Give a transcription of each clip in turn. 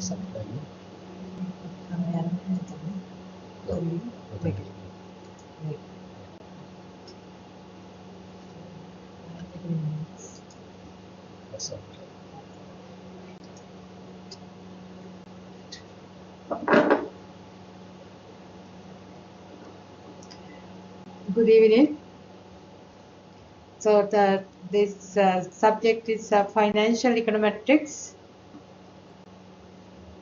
Good evening. So this subject is Financial Econometrics.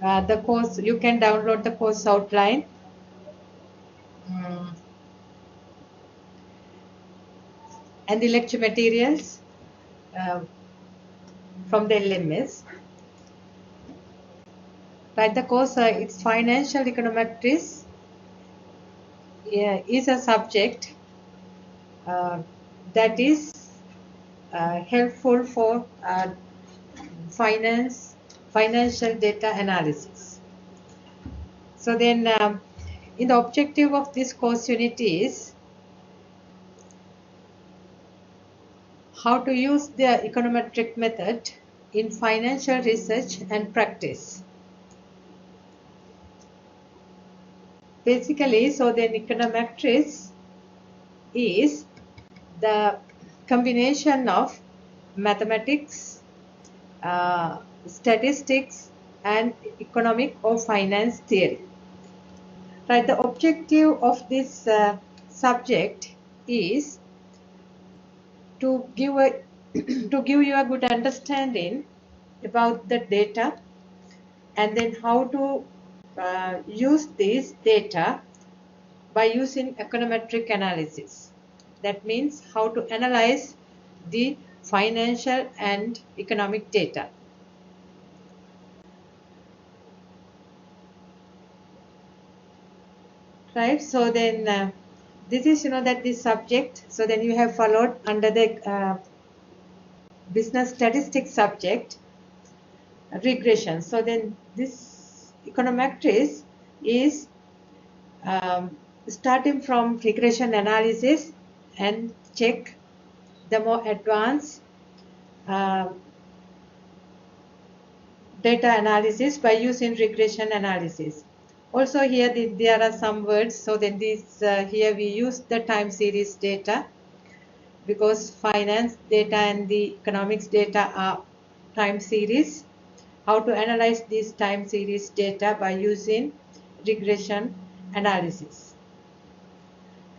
The course, you can download the course outline. And the lecture materials from the LMS. Right, the course it's Financial Econometrics is a subject that is helpful for financial data analysis. So then in the objective of this course unit is how to use the econometric method in financial research and practice. Basically, so then econometrics is the combination of mathematics, statistics, and economic or finance theory. Right, the objective of this subject is to give you a good understanding about the data, and then how to use this data by using econometric analysis. That means how to analyze the financial and economic data. Right, so then this is that this subject, so then you have followed under the business statistics subject regression. So then this econometrics is starting from regression analysis and check the more advanced data analysis by using regression analysis. Also here there are some words, so then this here we use the time series data because finance data and the economics data are time series. How to analyze this time series data by using regression analysis.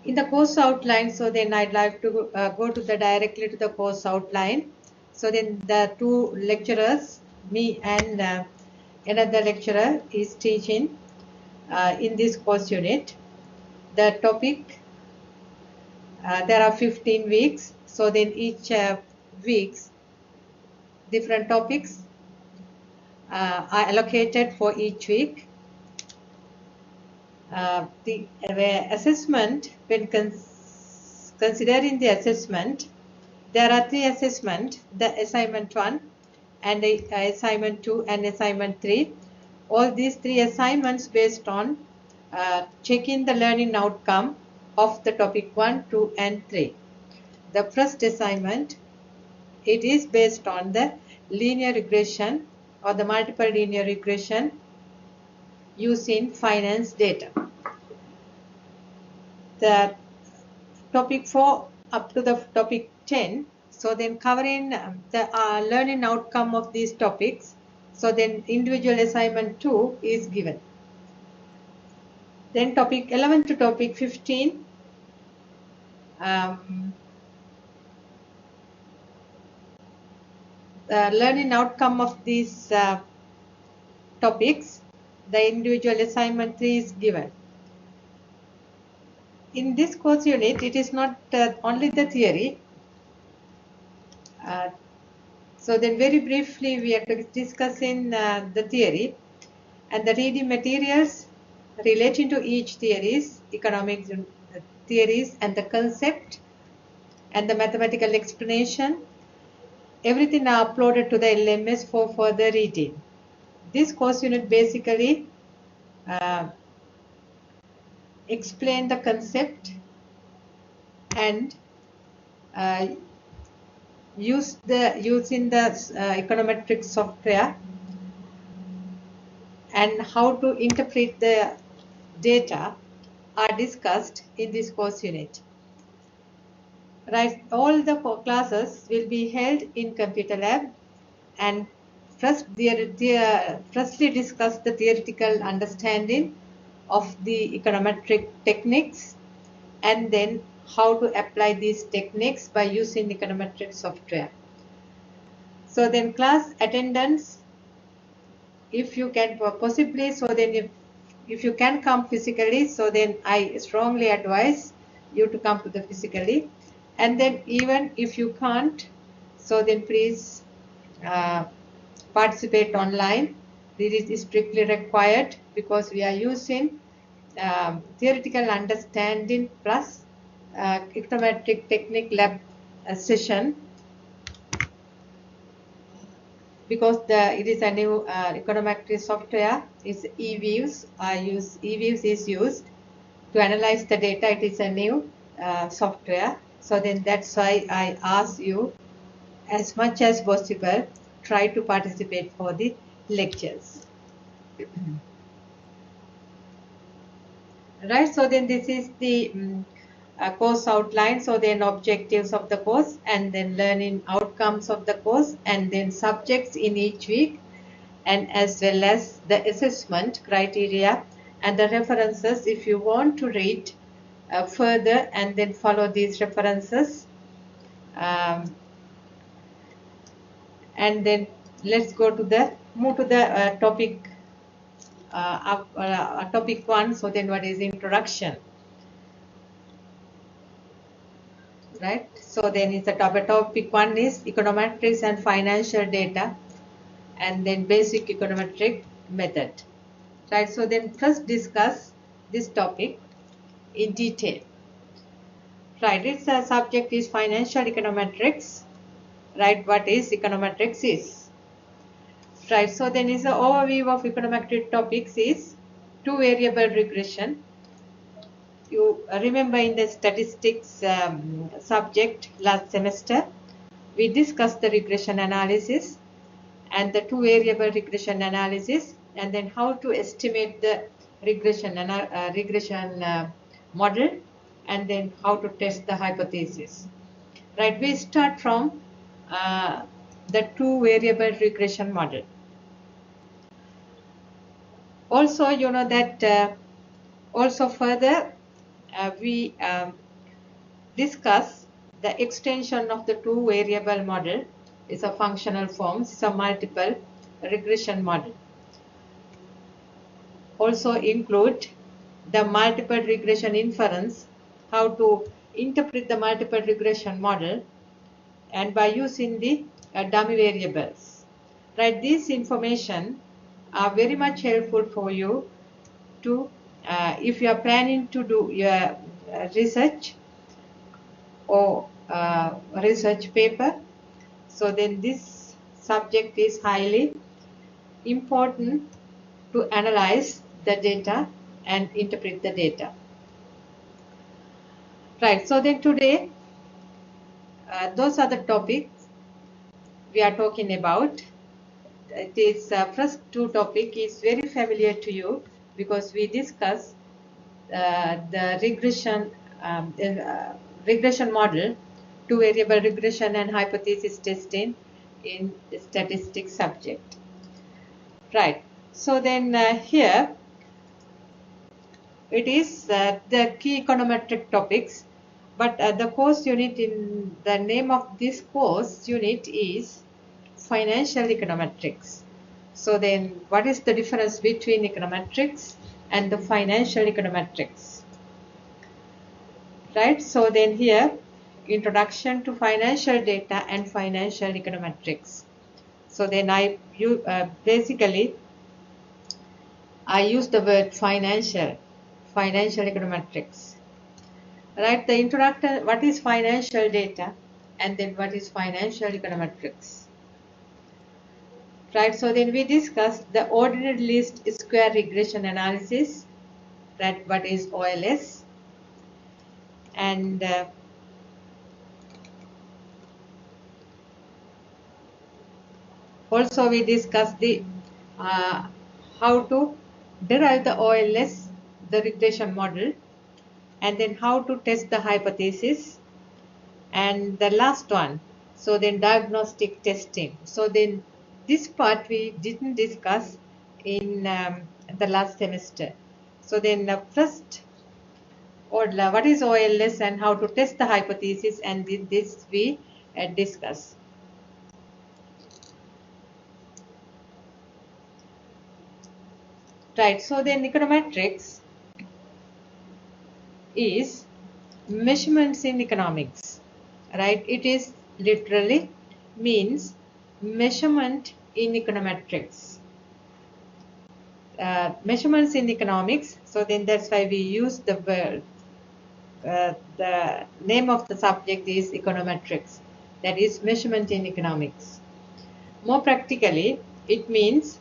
In the course outline, so then I'd like to go to directly to the course outline. So then the two lecturers, me and another lecturer, is teaching in this course unit. The topic, there are 15 weeks, so then each weeks different topics are allocated for each week. The assessment, when considering the assessment, there are three assessments: the assignment 1 and the assignment 2 and assignment 3. All these three assignments based on checking the learning outcome of the topic 1, 2 and 3. The first assignment, it is based on the linear regression or the multiple linear regression using finance data. The topic 4 up to the topic 10, so then covering the learning outcome of these topics, so then individual assignment 2 is given. Then topic 11 to topic 15, the learning outcome of these topics, the individual assignment 3 is given. In this course unit, it is not only the theory. So then very briefly we are discussing the theory and the reading materials relating to each theories, economic theories and the concept and the mathematical explanation. Everything are uploaded to the LMS for further reading. This course unit basically explain the concept and using the econometric software and how to interpret the data are discussed in this course unit. Right, all the classes will be held in computer lab, and firstly discuss the theoretical understanding of the econometric techniques, and then how to apply these techniques by using econometric software. So then class attendance, if you can possibly, so then if you can come physically, so then I strongly advise you to come to the physically. And then even if you can't, so then please participate online. This is strictly required because we are using theoretical understanding plus econometric technique lab session, because it is a new econometric software. Is eViews. eViews is used to analyze the data. It is a new software. So then that's why I ask you, as much as possible, try to participate for the lectures. Right, so then this is the course outline. So then objectives of the course, and then learning outcomes of the course, and then subjects in each week, and as well as the assessment criteria and the references if you want to read further and then follow these references. And then let's move to the topic topic 1. So then what is introduction? Right, so then it's the topic 1 is econometrics and financial data, and then basic econometric method. Right, so then first discuss this topic in detail. Right, its subject is financial econometrics. Right, what is econometrics is. Right, so then is the overview of econometric topics is two variable regression. You remember in the statistics subject last semester, we discussed the regression analysis and the two variable regression analysis, and then how to estimate the regression model, and then how to test the hypothesis. Right, we start from the two variable regression model. Also, you know that also further we discuss the extension of the two variable model is a functional forms, it's a multiple regression model. Also include the multiple regression inference, how to interpret the multiple regression model, and by using the dummy variables. Right, this information are very much helpful for you to if you are planning to do your research or research paper. So then this subject is highly important to analyze the data and interpret the data. Right, so then today those are the topics we are talking about. This first two topic is very familiar to you because we discussed the regression model, two variable regression and hypothesis testing in the statistics subject. Right, so then here it is the key econometric topics, but the course unit, in the name of this course unit is Financial Econometrics. So then what is the difference between econometrics and the financial econometrics? Right, so then here introduction to financial data and financial econometrics. So then basically I use the word financial econometrics. Right, the introduction, what is financial data, and then what is financial econometrics. Right, so then we discussed the ordinary least square regression analysis, that what is OLS, and also we discussed the how to derive the OLS, the regression model, and then how to test the hypothesis, and the last one, so then diagnostic testing. So then this part we didn't discuss in the last semester. So then the first, or what is OLS and how to test the hypothesis, and this we discuss. Right, so then econometrics is measurements in economics, right? It is literally means measurement in econometrics. Measurements in economics, so then that's why we use the word. The name of the subject is econometrics, that is measurement in economics. More practically, it means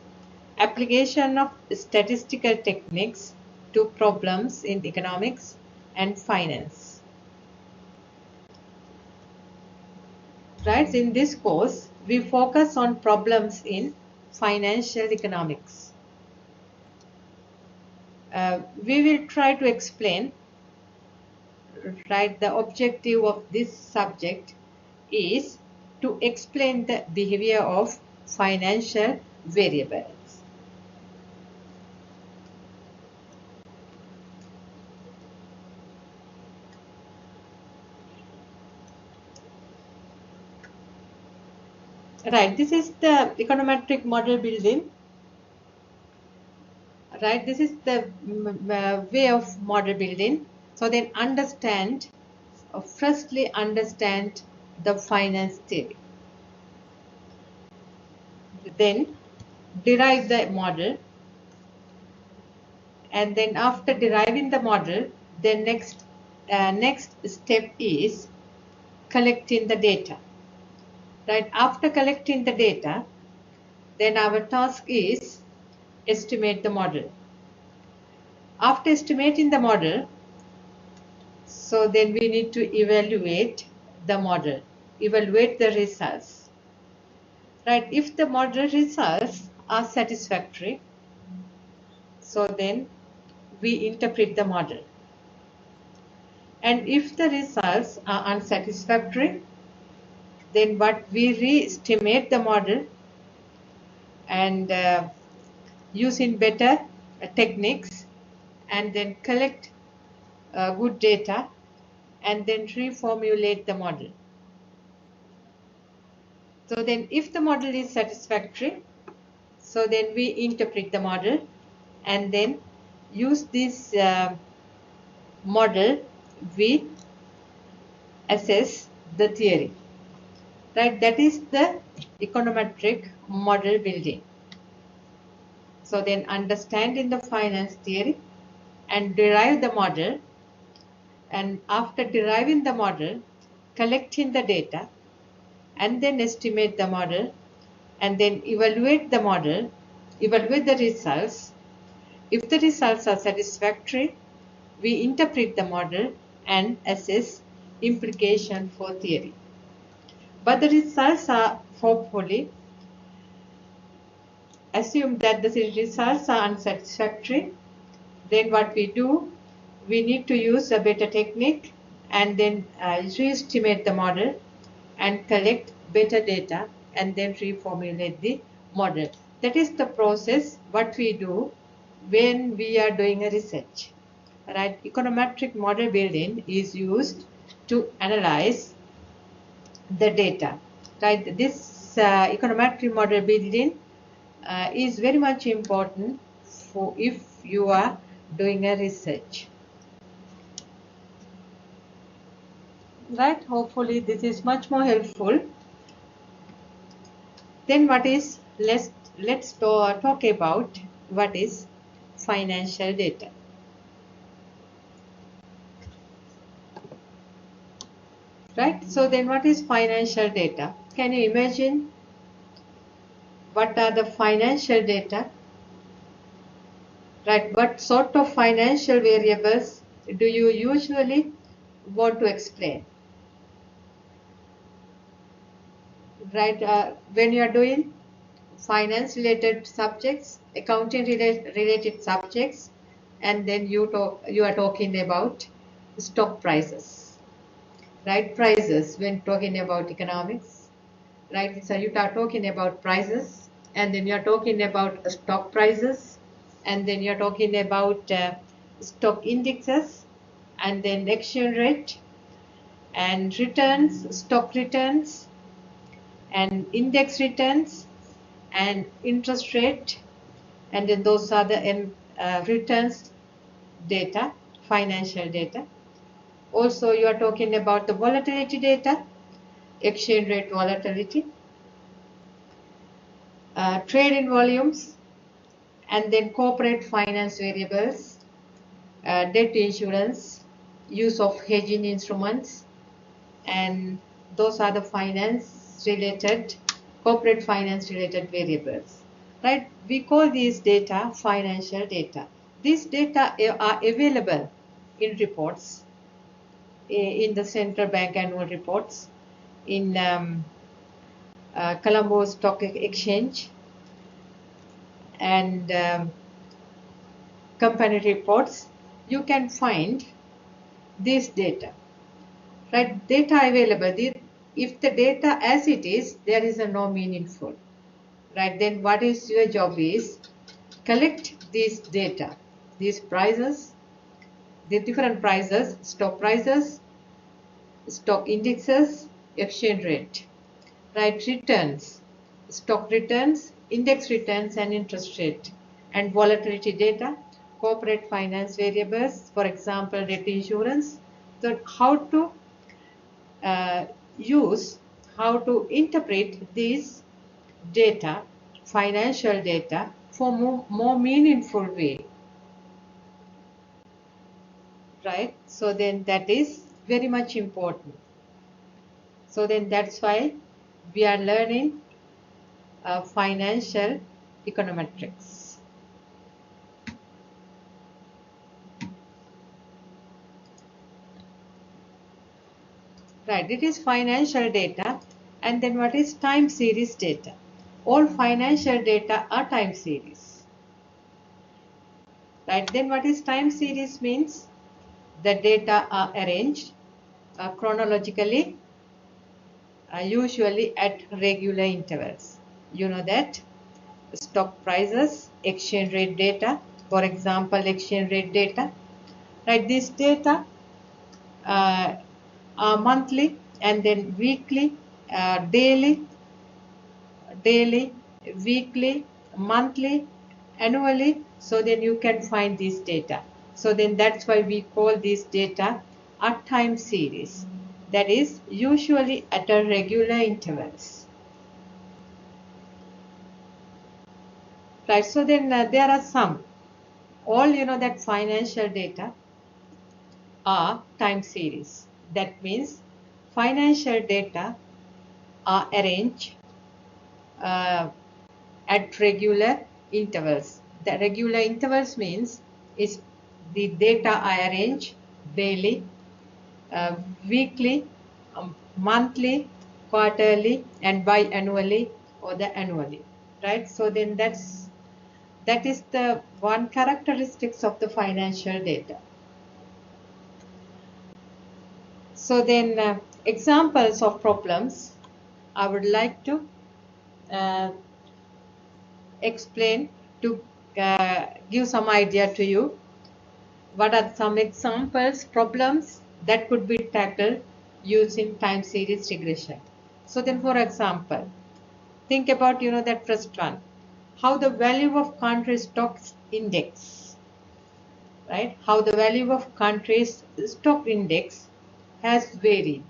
application of statistical techniques to problems in economics and finance. Right, in this course, we focus on problems in financial economics. We will try to explain, right, the objective of this subject is to explain the behavior of financial variables. Right, this is the econometric model building. Right, this is the way of model building. So then firstly understand the finance theory. Then derive the model. And then after deriving the model, the next step is collecting the data. Right, after collecting the data, then our task is estimate the model. After estimating the model, so then we need to evaluate the model, evaluate the results. Right, if the model results are satisfactory, so then we interpret the model. And if the results are unsatisfactory, then what we re-estimate the model and using better techniques, and then collect good data, and then reformulate the model. So then if the model is satisfactory, so then we interpret the model and then use this model, we assess the theory. Right, that is the econometric model building. So then understanding the finance theory and derive the model, and after deriving the model, collecting the data, and then estimate the model, and then evaluate the model, evaluate the results. If the results are satisfactory, we interpret the model and assess implication for theory. But the results are, hopefully, assume that the results are unsatisfactory, then what we do, we need to use a better technique and then re-estimate the model and collect better data and then reformulate the model. That is the process what we do when we are doing a research. Right? Econometric model building is used to analyze the data. Right? This econometric model building is very much important for if you are doing a research. Right, hopefully this is much more helpful. Then what is, let's talk about what is financial data. Right, so then what is financial data? Can you imagine what are the financial data? Right, what sort of financial variables do you usually want to explain? Right, when you are doing finance related subjects, accounting related subjects, and then you are talking about stock prices, right? Prices when talking about economics, right? So you are talking about prices, and then you are talking about stock prices, and then you are talking about stock indexes, and then exchange rate, and returns, stock returns, and index returns, and interest rate, and then those are the returns data, financial data. Also, you are talking about the volatility data, exchange rate volatility, trade in volumes, and then corporate finance variables, debt insurance, use of hedging instruments, and those are the finance related, corporate finance related variables, right? We call these data financial data. These data are available in reports, in the central bank annual reports, in Colombo Stock Exchange, and company reports. You can find this data, right? Data available. If the data as it is, there is a no meaningful, right? Then what is your job is collect this data, these prices, the different prices, stock prices, stock indexes, exchange rate, right? Returns, stock returns, index returns, and interest rate, and volatility data, corporate finance variables, for example, debt insurance. So how to how to interpret these data, financial data, for more meaningful way, right? So then that is very much important. So then that's why we are learning financial econometrics. Right, it is financial data. And then what is time series data? All financial data are time series. Right, then what is time series means? The data are arranged chronologically, usually at regular intervals. You know that stock prices, exchange rate data, for example, exchange rate data, right? This data are monthly, and then weekly, daily, weekly, monthly, annually. So then you can find this data. So then that's why we call this data a time series, that is usually at a regular intervals. Right, so then there are some, all you know that financial data are time series. That means financial data are arranged at regular intervals. The regular intervals means is the data are arranged daily, weekly, monthly, quarterly, and biannually or the annually, right? So then that is the one characteristics of the financial data. So then examples of problems I would like to explain to give some idea to you. What are some examples, problems that could be tackled using time series regression? So then, for example, think about that first one, how the value of country's stock index, right? How the value of country's stock index has varied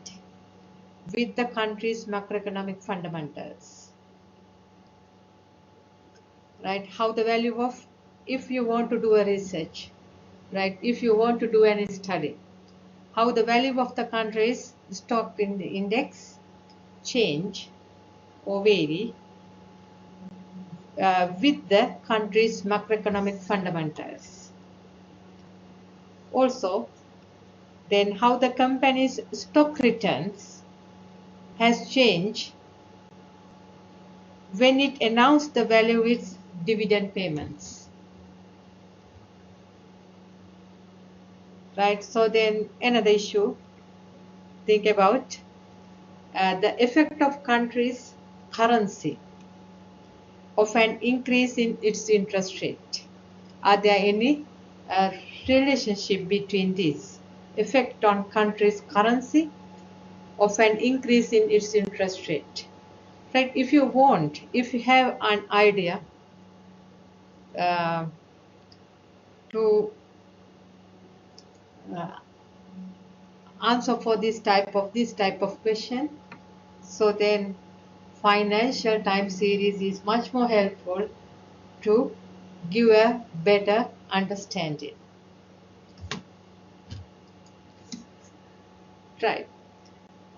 with the country's macroeconomic fundamentals, right? How the value of, if you want to do a research, right? If you want to do any study, how the value of the country's stock index change or vary with the country's macroeconomic fundamentals. Also, then how the company's stock returns has changed when it announced the value of its dividend payments. Right, so then another issue, think about the effect of country's currency of an increase in its interest rate. Are there any relationship between this effect on country's currency of an increase in its interest rate? Right, if you have an idea to answer for this type of question, so then financial time series is much more helpful to give a better understanding. Right,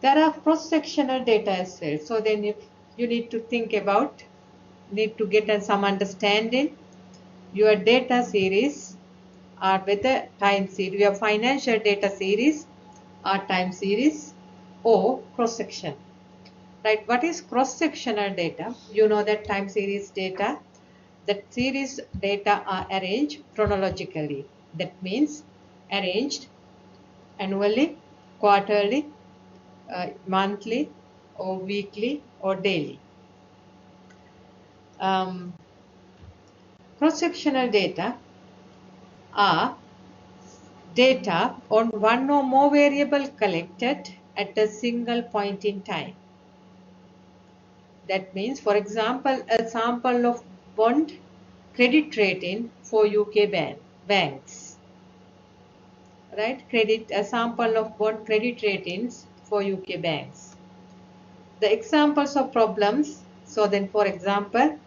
there are cross-sectional data as well, so then if you need to think about, need to get some understanding your data series or whether time series, your financial data series or time series or cross-section. Right, what is cross-sectional data? You know that time series data, that series data are arranged chronologically. That means arranged annually, quarterly, monthly, or weekly, or daily. Cross-sectional data are data on one or more variable collected at a single point in time. That means, for example, a sample of bond credit rating for UK banks. Right, a sample of bond credit ratings for UK banks. The examples of problems, so then for example,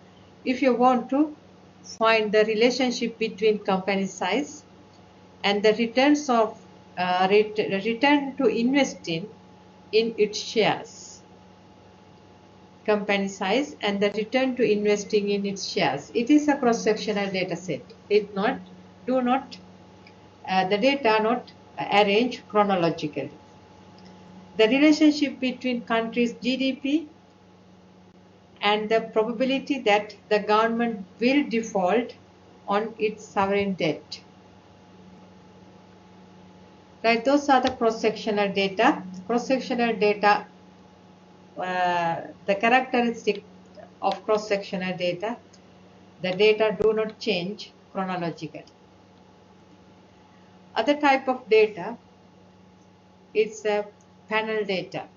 if you want to find the relationship between company size and the returns of return to investing in its shares, company size and the return to investing in its shares, it is a cross-sectional data set. The data are not arranged chronologically. The relationship between countries' GDP and the probability that the government will default on its sovereign debt. Right, those are the cross-sectional data. Cross-sectional data, the characteristic of cross-sectional data, the data do not change chronologically. Other type of data is panel data.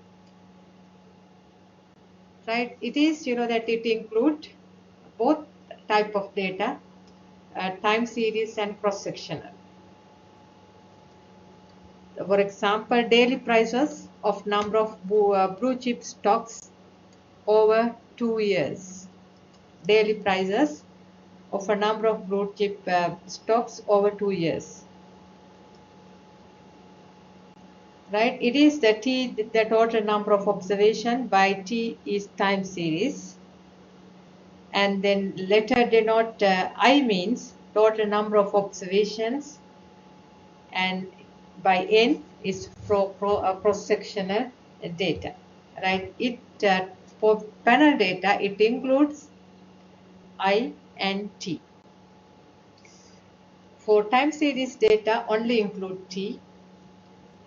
Right, it is, that it includes both type of data, time series and cross-sectional. For example, daily prices of number of blue chip stocks over 2 years. Daily prices of a number of blue chip stocks over 2 years. Right, it is the total number of observation by T is time series, and then letter denote I means total number of observations, and by N is cross-sectional data. Right, it for panel data it includes I and T. For time series data only include T.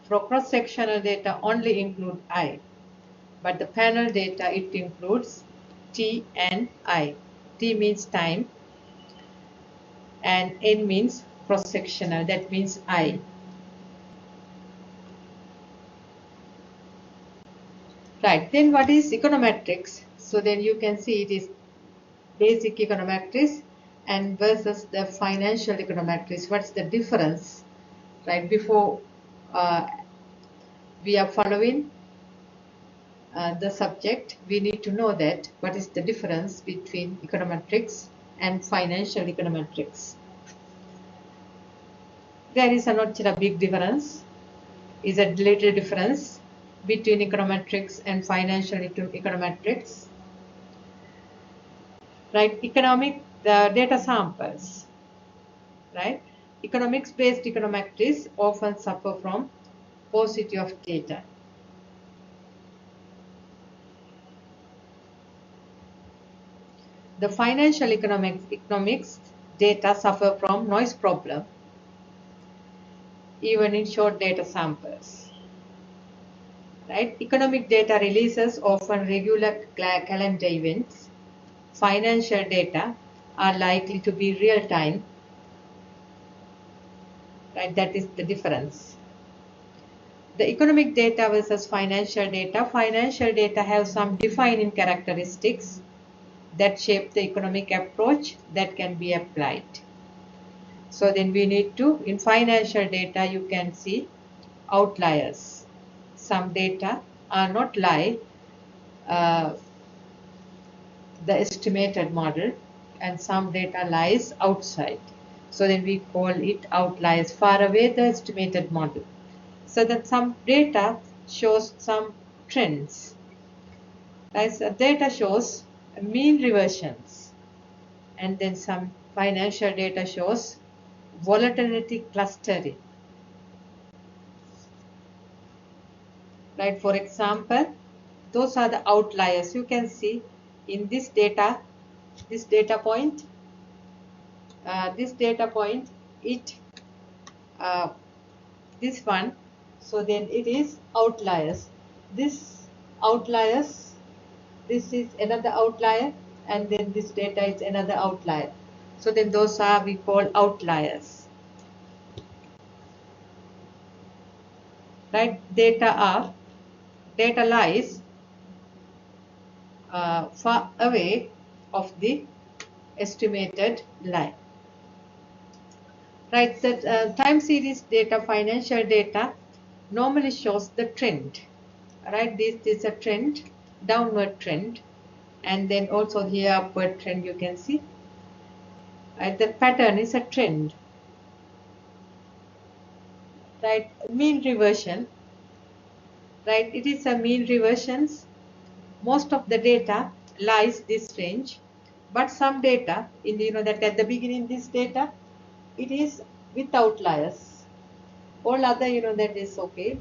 For cross-sectional data only include I, but the panel data it includes T and I. T means time and N means cross-sectional, that means I. Right, then what is econometrics? So then you can see it is basic econometrics and versus the financial econometrics. What's the difference? Right, before we are following the subject, we need to know that what is the difference between econometrics and financial econometrics. There is not a big difference, is a little difference between econometrics and financial econometrics. Right, economic data samples. Right, economics based econometrics often suffer from paucity of data. the financial economics data suffer from noise problem even in short data samples. Right? Economic data releases often regular calendar events. Financial data are likely to be real time. Right? That is the difference. The economic data versus financial data. Financial data have some defining characteristics that shape the economic approach that can be applied. So then we need to, in financial data, you can see outliers. Some data are not like the estimated model, and some data lies outside. So then we call it outliers, far away the estimated model. So that some data shows some trends. Right? So data shows mean reversions, and then some financial data shows volatility clustering. Right? For example, those are the outliers. You can see in this data point, this one, so then it is outliers. This outliers, this is another outlier, and then this data is another outlier. So then those are we call outliers. Right? Data lies far away of the estimated line. Right, the time series data, financial data normally shows the trend. Right, this is a trend, downward trend, and then also here upward trend you can see. Right, the pattern is a trend. Right, mean reversion. Right, it is a mean reversions. Most of the data lies this range, but some data in the, that at the beginning this data, it is with outliers. All other that is okay,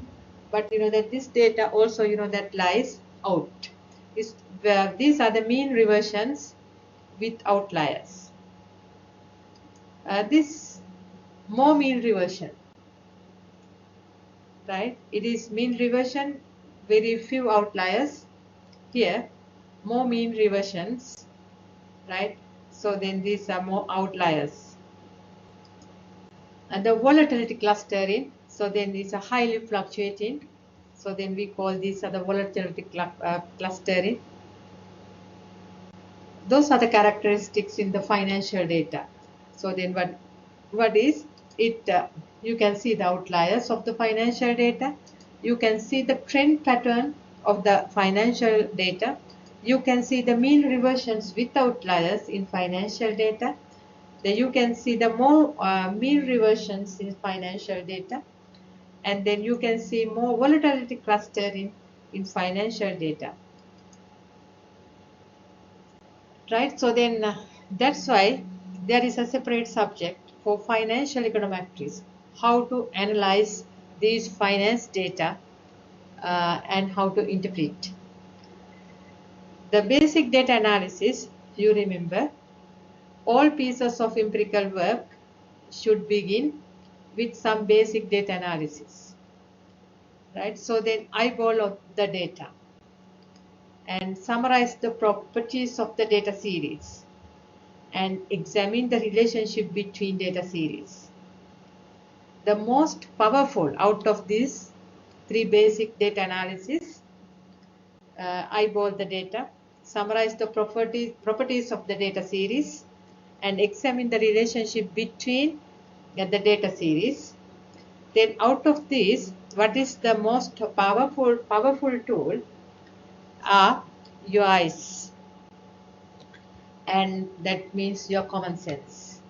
but that this data also that lies out. These are the mean reversions with outliers. This more mean reversion. Right? It is mean reversion, very few outliers. Here, more mean reversions. Right? So then these are more outliers. And the volatility clustering, so then these are highly fluctuating. So then we call these are the volatility clustering. Those are the characteristics in the financial data. So then what is it? You can see the outliers of the financial data. You can see the trend pattern of the financial data. You can see the mean reversions with outliers in financial data. Then you can see the more mean reversions in financial data. And then you can see more volatility clustering in financial data. Right, so then that's why there is a separate subject for financial econometrics, how to analyze these finance data and how to interpret. The basic data analysis, you remember, all pieces of empirical work should begin with some basic data analysis. Right, so then eyeball of the data and summarize the properties of the data series and examine the relationship between data series. The most powerful out of these three basic data analysis, eyeball the data, summarize the properties of the data series, and examine the relationship between the data series. Then out of these, what is the most powerful tool are your eyes, and that means your common sense.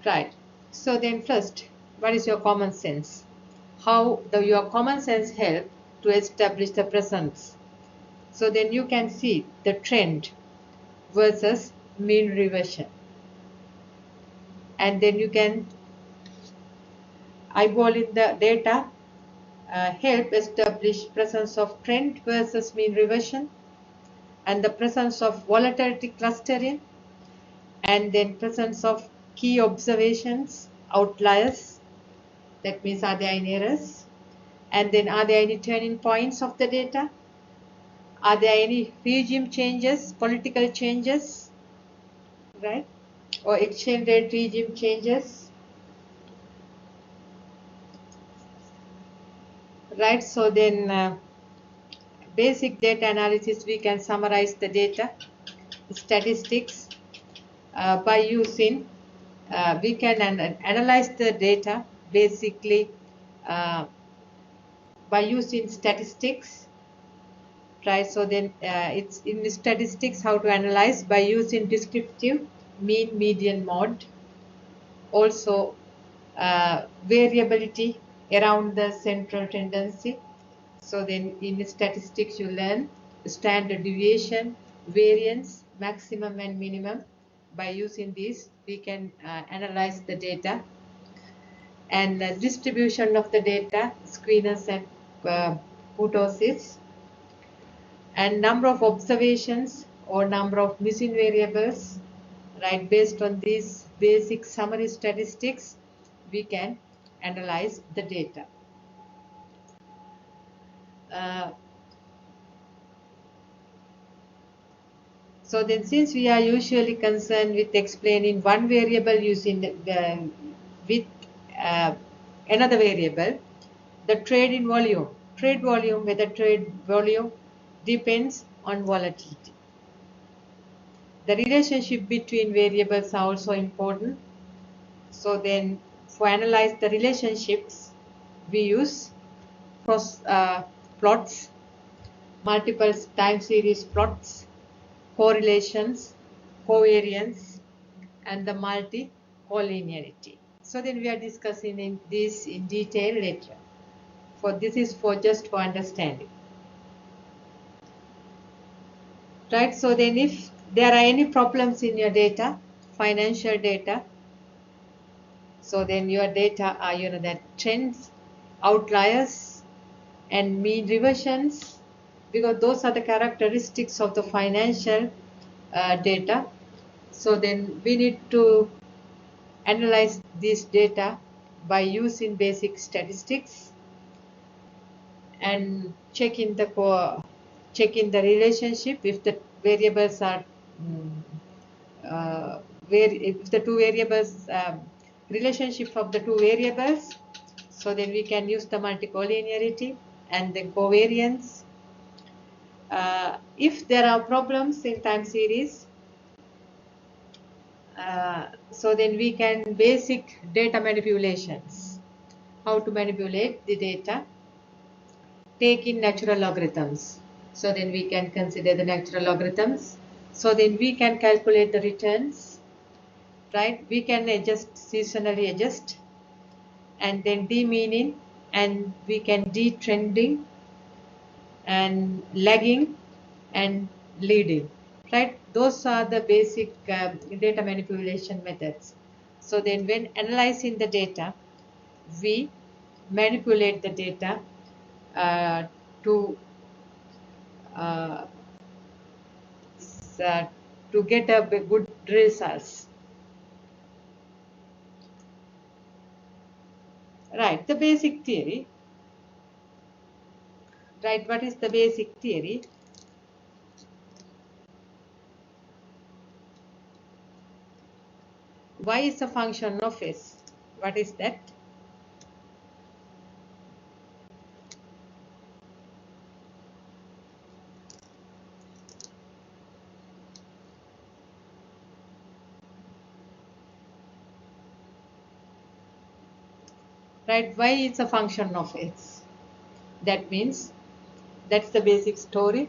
Right. So then first, what is your common sense? How your common sense help to establish the presence? So then you can see the trend versus mean reversion. And then you can eyeball in the data help establish presence of trend versus mean reversion, and the presence of volatility clustering, and then presence of key observations, outliers, that means are there any errors, and then are there any turning points of the data, are there any regime changes, political changes, right, or exchange rate regime changes, right. So then basic data analysis, we can summarize the data, statistics, by using, we can analyze the data basically by using statistics, right. So then it's in the statistics how to analyze by using descriptive, mean, median, mode, also variability around the central tendency. So then in statistics you learn standard deviation, variance, maximum and minimum. By using these we can analyze the data, and distribution of the data, squeeness and kurtosis, and number of observations or number of missing variables, right. Based on these basic summary statistics we can analyze the data. So then since we are usually concerned with explaining one variable using with another variable, the trade volume, whether trade volume depends on volatility. The relationship between variables are also important. So then for analyze the relationships, we use plots, multiple time series plots, correlations, covariance, and the multi-collinearity. So then we are discussing this in detail later. This is just for understanding. Right, so then if there are any problems in your data, financial data, so then your data are, that trends, outliers, and mean reversions, because those are the characteristics of the financial data. So then we need to analyze this data by using basic statistics and checking the relationship if the variables are if the two variables relationship of the two variables. So then we can use the multicollinearity and the covariance. If there are problems in time series, so then we can basic data manipulations, how to manipulate the data, take in natural logarithms. So then we can consider the natural logarithms. So then we can calculate the returns, right. We can seasonally adjust, and then demeaning, and we can detrending, and lagging, and leading, right. Those are the basic data manipulation methods. So then when analyzing the data, we manipulate the data to get a good results. Right, the basic theory. Right, what is the basic theory? Y is a function of S. What is that? Right, Y is a function of X. That means that's the basic story.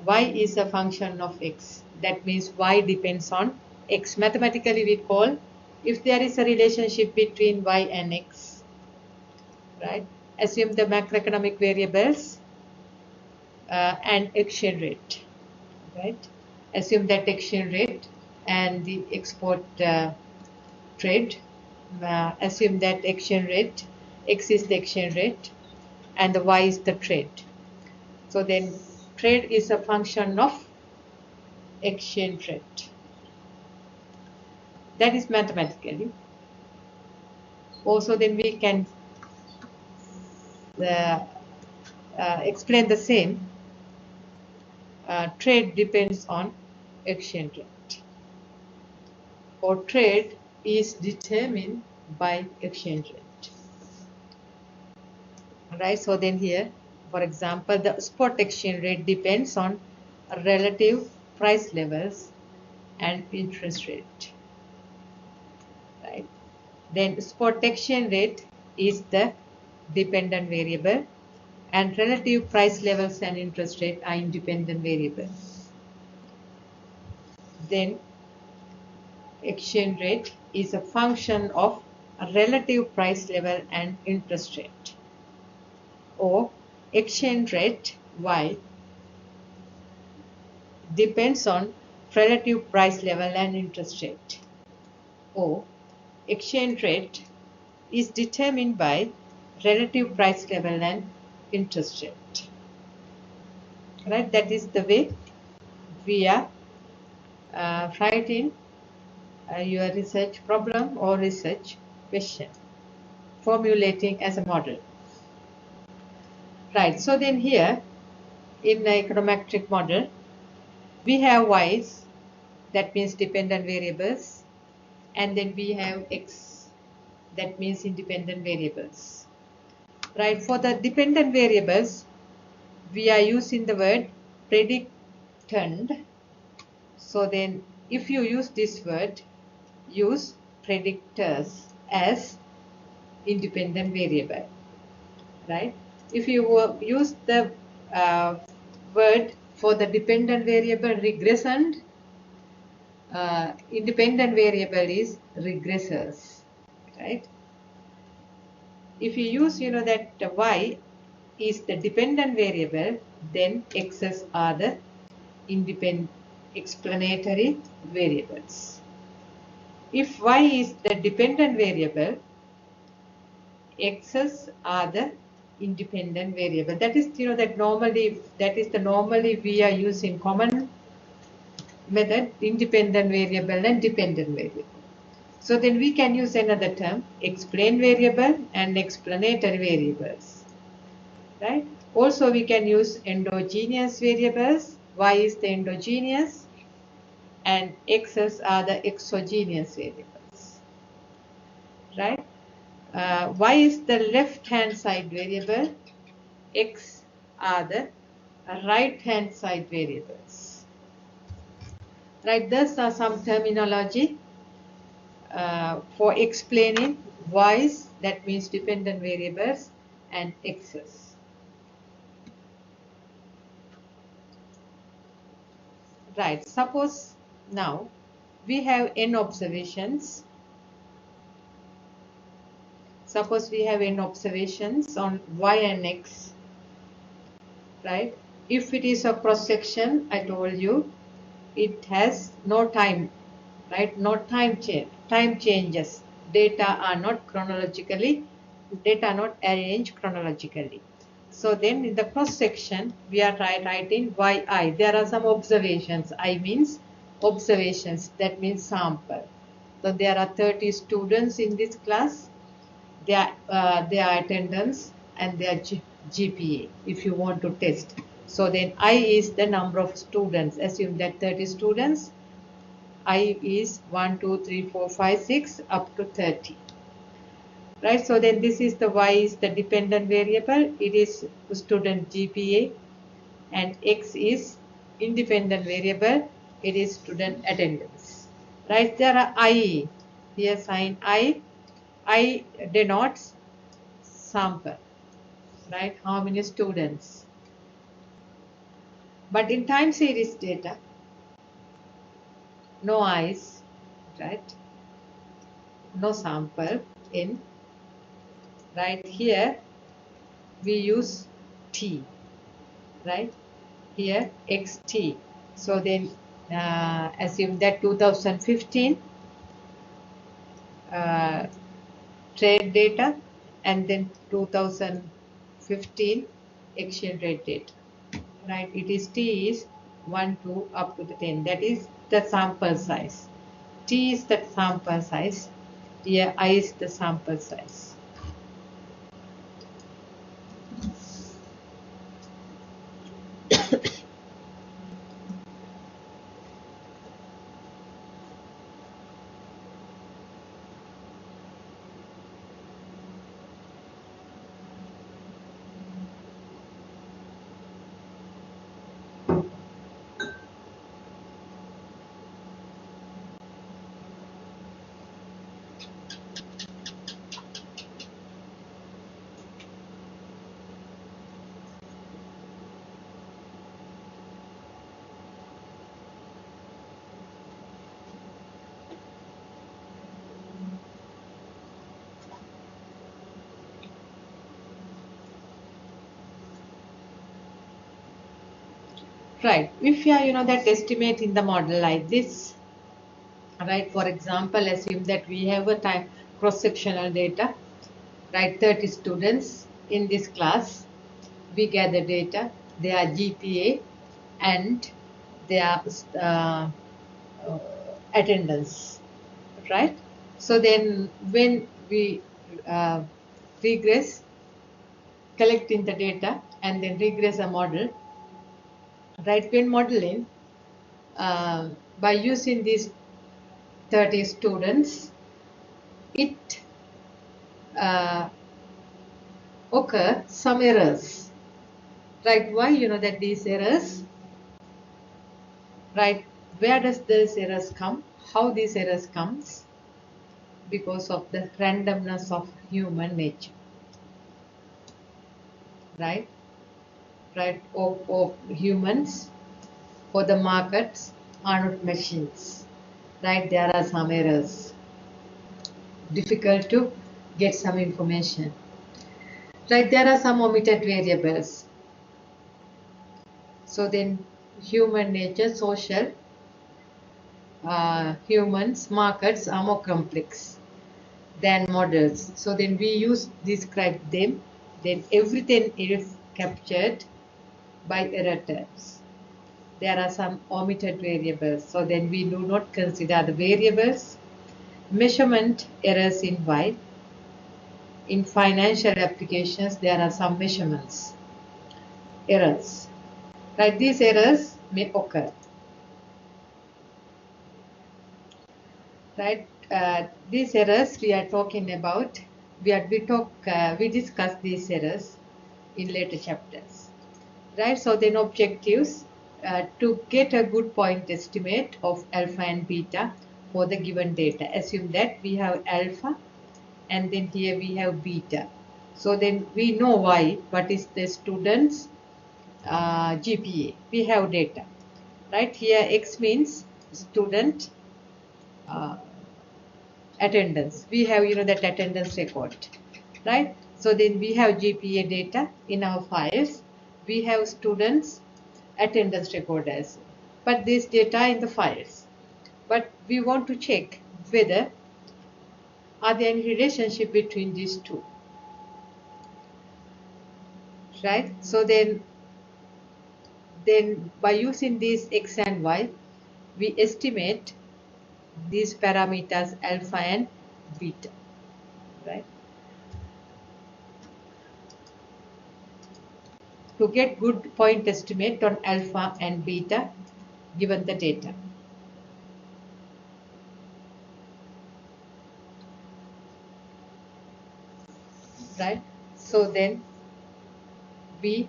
Y is a function of X. That means Y depends on X. Mathematically we call, if there is a relationship between Y and X, right? Assume the macroeconomic variables and exchange rate, right? Assume that exchange rate and the export trade. Assume that exchange rate, X is the exchange rate, and the y is the trade. So then trade is a function of exchange rate. That is mathematically. Also then we can explain the same. Trade depends on exchange rate, or trade is determined by exchange rate. Right, so then here, for example, the spot exchange rate depends on relative price levels and interest rate. Right, then spot exchange rate is the dependent variable, and relative price levels and interest rate are independent variables. Then exchange rate is a function of a relative price level and interest rate, or exchange rate y depends on relative price level and interest rate, or exchange rate is determined by relative price level and interest rate. Right, that is the way we are writing your research problem or research question, formulating as a model. Right, so then here in the econometric model, we have y's, that means dependent variables, and then we have x, that means independent variables. Right, for the dependent variables, we are using the word predicand. So then if you use this word, use predictors as independent variable. Right, if you use the word for the dependent variable regression, independent variable is regressors. Right, if you use that y is the dependent variable, then x's are the independent explanatory variables. If y is the dependent variable, x's are the independent variable. That is normally we are using common method, independent variable and dependent variable. So then we can use another term, explain variable and explanatory variables. Right, also we can use endogenous variables. Y is the endogenous and x's are the exogenous variables. Right, y is the left hand side variable, x are the right hand side variables. Right, thus are some terminology for explaining y's, that means dependent variables, and x's. Right, suppose now we have n observations. Suppose we have n observations on y and x. Right, if it is a cross section, I told you it has no time. Right, no time changes. Data are not arranged chronologically. So then in the cross section we are writing yi. There are some observations. I means observations, that means sample. So there are 30 students in this class, their attendance and their GPA if you want to test. So then I is the number of students. Assume that 30 students. I is 1, 2, 3, 4, 5, 6 up to 30. Right, so then this is the y is the dependent variable. It is student GPA, and x is independent variable. It is student attendance. Right, there are I. Here sign I. I denotes sample. Right, how many students. But in time series data, no i's, right, no sample in. Right, here we use t. Right, here xt. So then assume that 2015 trade data, and then 2014 15 exchange rate data, right? It is T is 1 to up to the 10. That is the sample size. T is the sample size. Here I is the sample size. Right, if you are, that estimate in the model like this, right? For example, assume that we have a time cross-sectional data, right? 30 students in this class. We gather data, their GPA and their attendance, right? So then when we regress, collecting the data and then regress a model, right? When modeling, by using these 30 students, it occur some errors, right? Why that these errors, right? Where does these errors come? How these errors comes? Because of the randomness of human nature, right? Right, of humans, for the markets are not machines, right? There are some errors, difficult to get some information, right? There are some omitted variables. So then human nature, social, humans, markets are more complex than models. So then we use describe them, then everything is captured by error terms. There are some omitted variables, so then we do not consider the variables. Measurement errors in while in financial applications there are some measurements errors, right? These errors may occur, right? These errors we are talking about, we discuss these errors in later chapters, right? So then objectives, to get a good point estimate of alpha and beta for the given data. Assume that we have alpha and then here we have beta. So then we know y, what is the student's GPA. We have data, right? Here x means student attendance. We have that attendance record, right? So then we have GPA data in our files. We have students attendance record as well. But this data in the files. But we want to check whether are there any relationship between these two, right? So then by using these x and y, we estimate these parameters alpha and beta, right? To get good point estimate on alpha and beta given the data. Right? So then we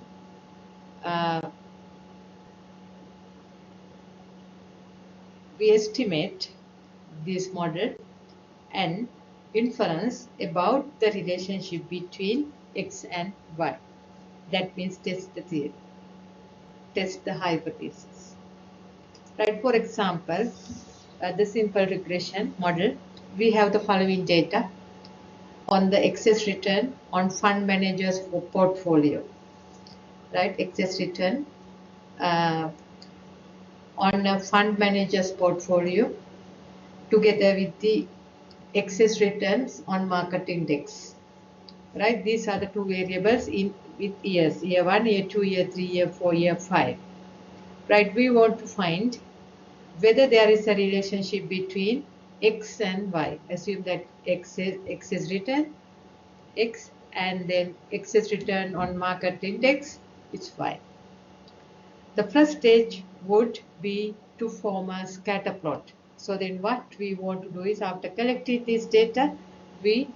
estimate this model and inference about the relationship between x and y. That means test the theory, test the hypothesis. Right? For example, the simple regression model, we have the following data on the excess return on fund managers portfolio, right? Excess return on a fund manager's portfolio together with the excess returns on market index right? These are the two variables with years, year 1, year 2, year 3, year 4, year 5, right? We want to find whether there is a relationship between X and Y. Assume that X is written, X, and then X is written on market index, it's Y. The first stage would be to form a scatter plot. So then what we want to do is, after collecting this data, we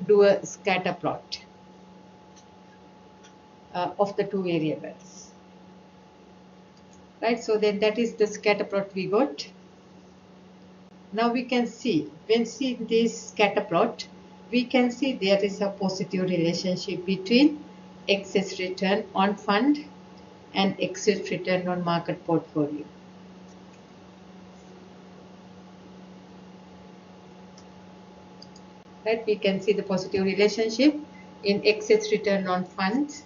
do a scatter plot of the two variables. Right, so then that is the scatter plot we got. Now we can see, when seeing this scatter plot, we can see there is a positive relationship between excess return on fund and excess return on market portfolio. Right, we can see the positive relationship in excess return on funds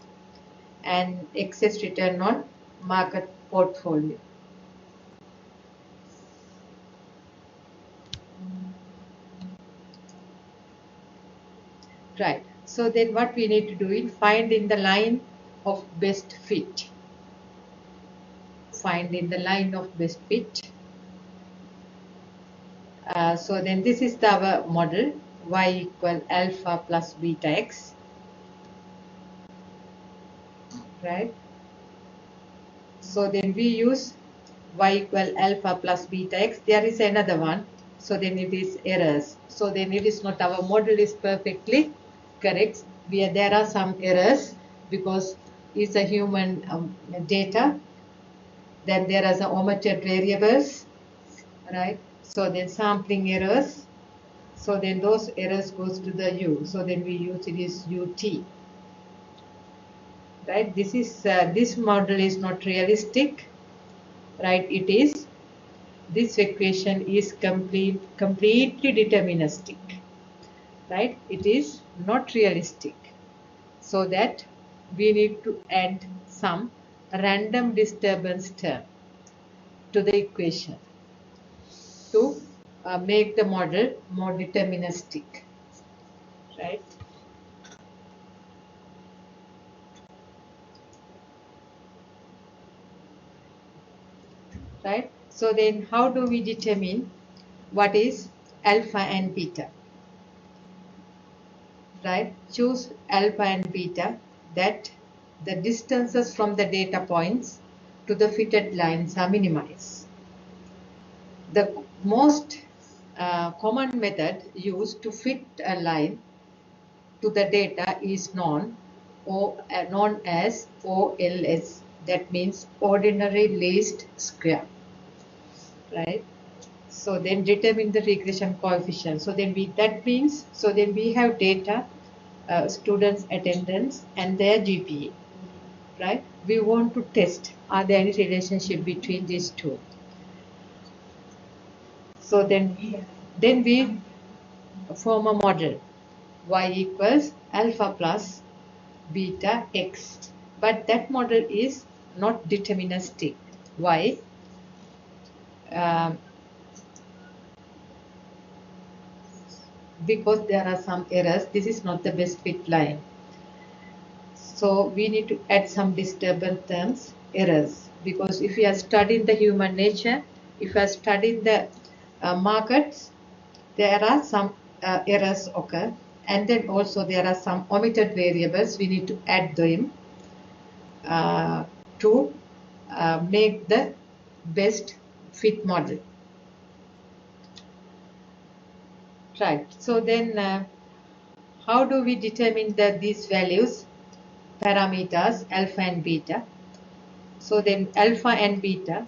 and excess return on market portfolio. Right, so then what we need to do is find in the line of best fit. Find in the line of best fit. So then this is our model, y equal alpha plus beta x. Right, so then we use y equal alpha plus beta x. There is another one, so then it is errors. So then it is not, our model is perfectly correct. There are some errors because it's a human data. Then there are some omitted variables, right? So then sampling errors. So then those errors goes to the u. So then we use it is ut. Right? This is this model is not realistic. Right? It is. This equation is completely deterministic. Right? It is not realistic. So that we need to add some random disturbance term to the equation to make the model more deterministic. Right? Right? So then how do we determine what is alpha and beta? Right? Choose alpha and beta that the distances from the data points to the fitted lines are minimized. The most common method used to fit a line to the data is known as OLS. That means ordinary least square. Right? So then determine the regression coefficient. So then we have data, students' attendance and their GPA. Right? We want to test, are there any relationship between these two? So then we form a model, y equals alpha plus beta x. But that model is not deterministic. Why? Because there are some errors. This is not the best fit line. So we need to add some disturbance terms, errors. Because if we are studying the human nature, if we are studying the markets, there are some errors occur. And then also there are some omitted variables. We need to add them to make the best fit model. Right. So then how do we determine these values, parameters, alpha and beta? So then alpha and beta,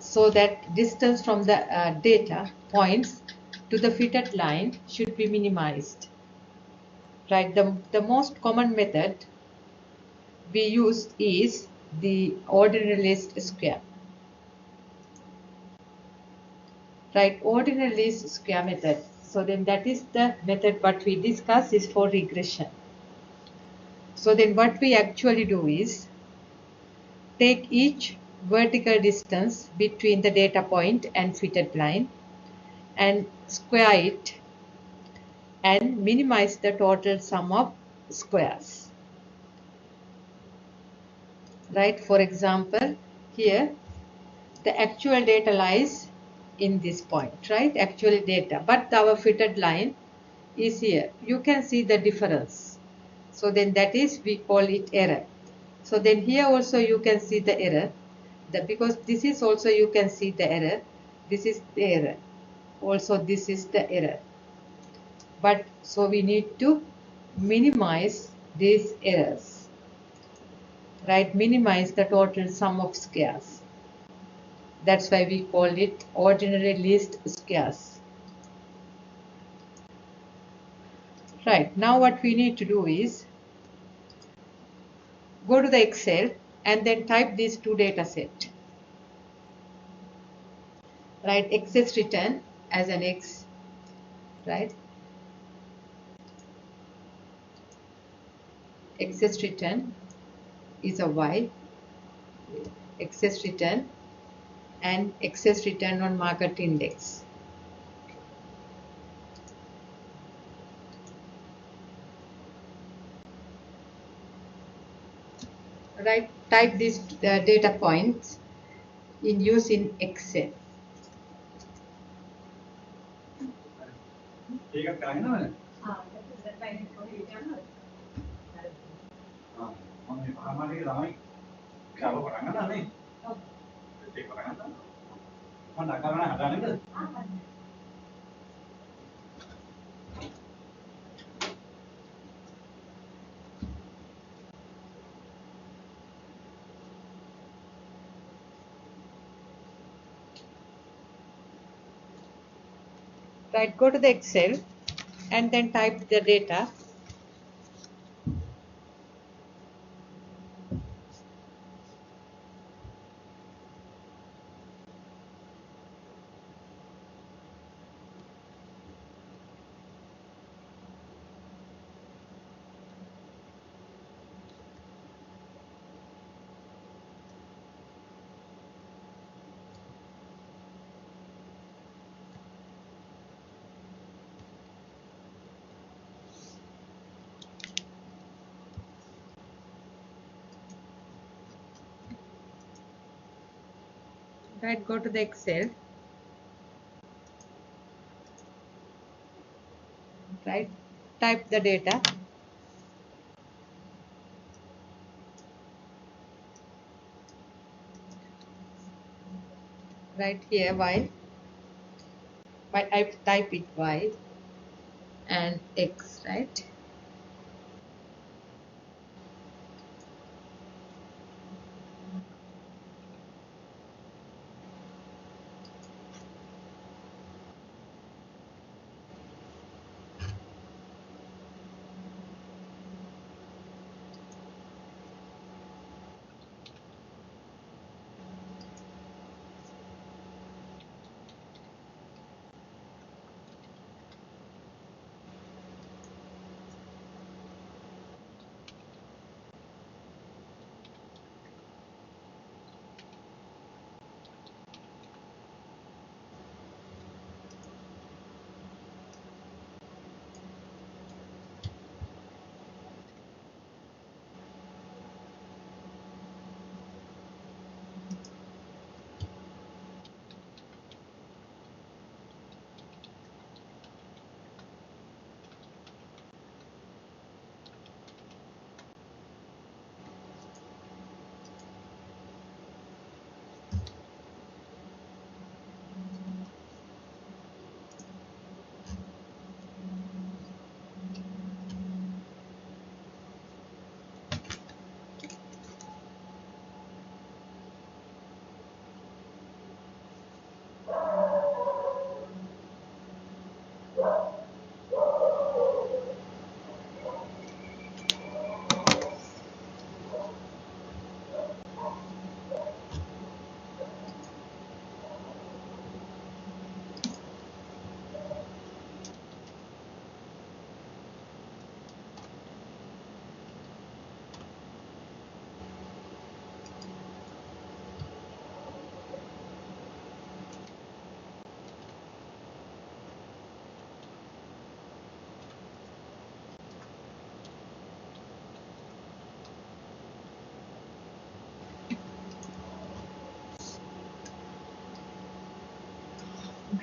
so that distance from the data points to the fitted line should be minimized. Right. The most common method we use is the ordinary least square. Right, ordinary least square method. So then that is the method what we discuss is for regression. So then what we actually do is take each vertical distance between the data point and fitted line and square it and minimize the total sum of squares. Right, for example, here the actual data lies in this point, right? Actual data, but our fitted line is here. You can see the difference. So then that is, we call it error. So then here also you can see the error. Because this is also, you can see the error. This is the error. Also this is the error. But so we need to minimize these errors. Right? Minimize the total sum of squares. That's why we call it ordinary least squares. Right, now what we need to do is go to the Excel and then type these two data set. Right, excess return as an X, right? Excess return is a Y, excess return and excess return on market index. Right, type these data points in use in Excel. Right, go to the Excel and then type the data. Right, go to the Excel. Right, type the data. Right here, Y. But I type it Y and X, right?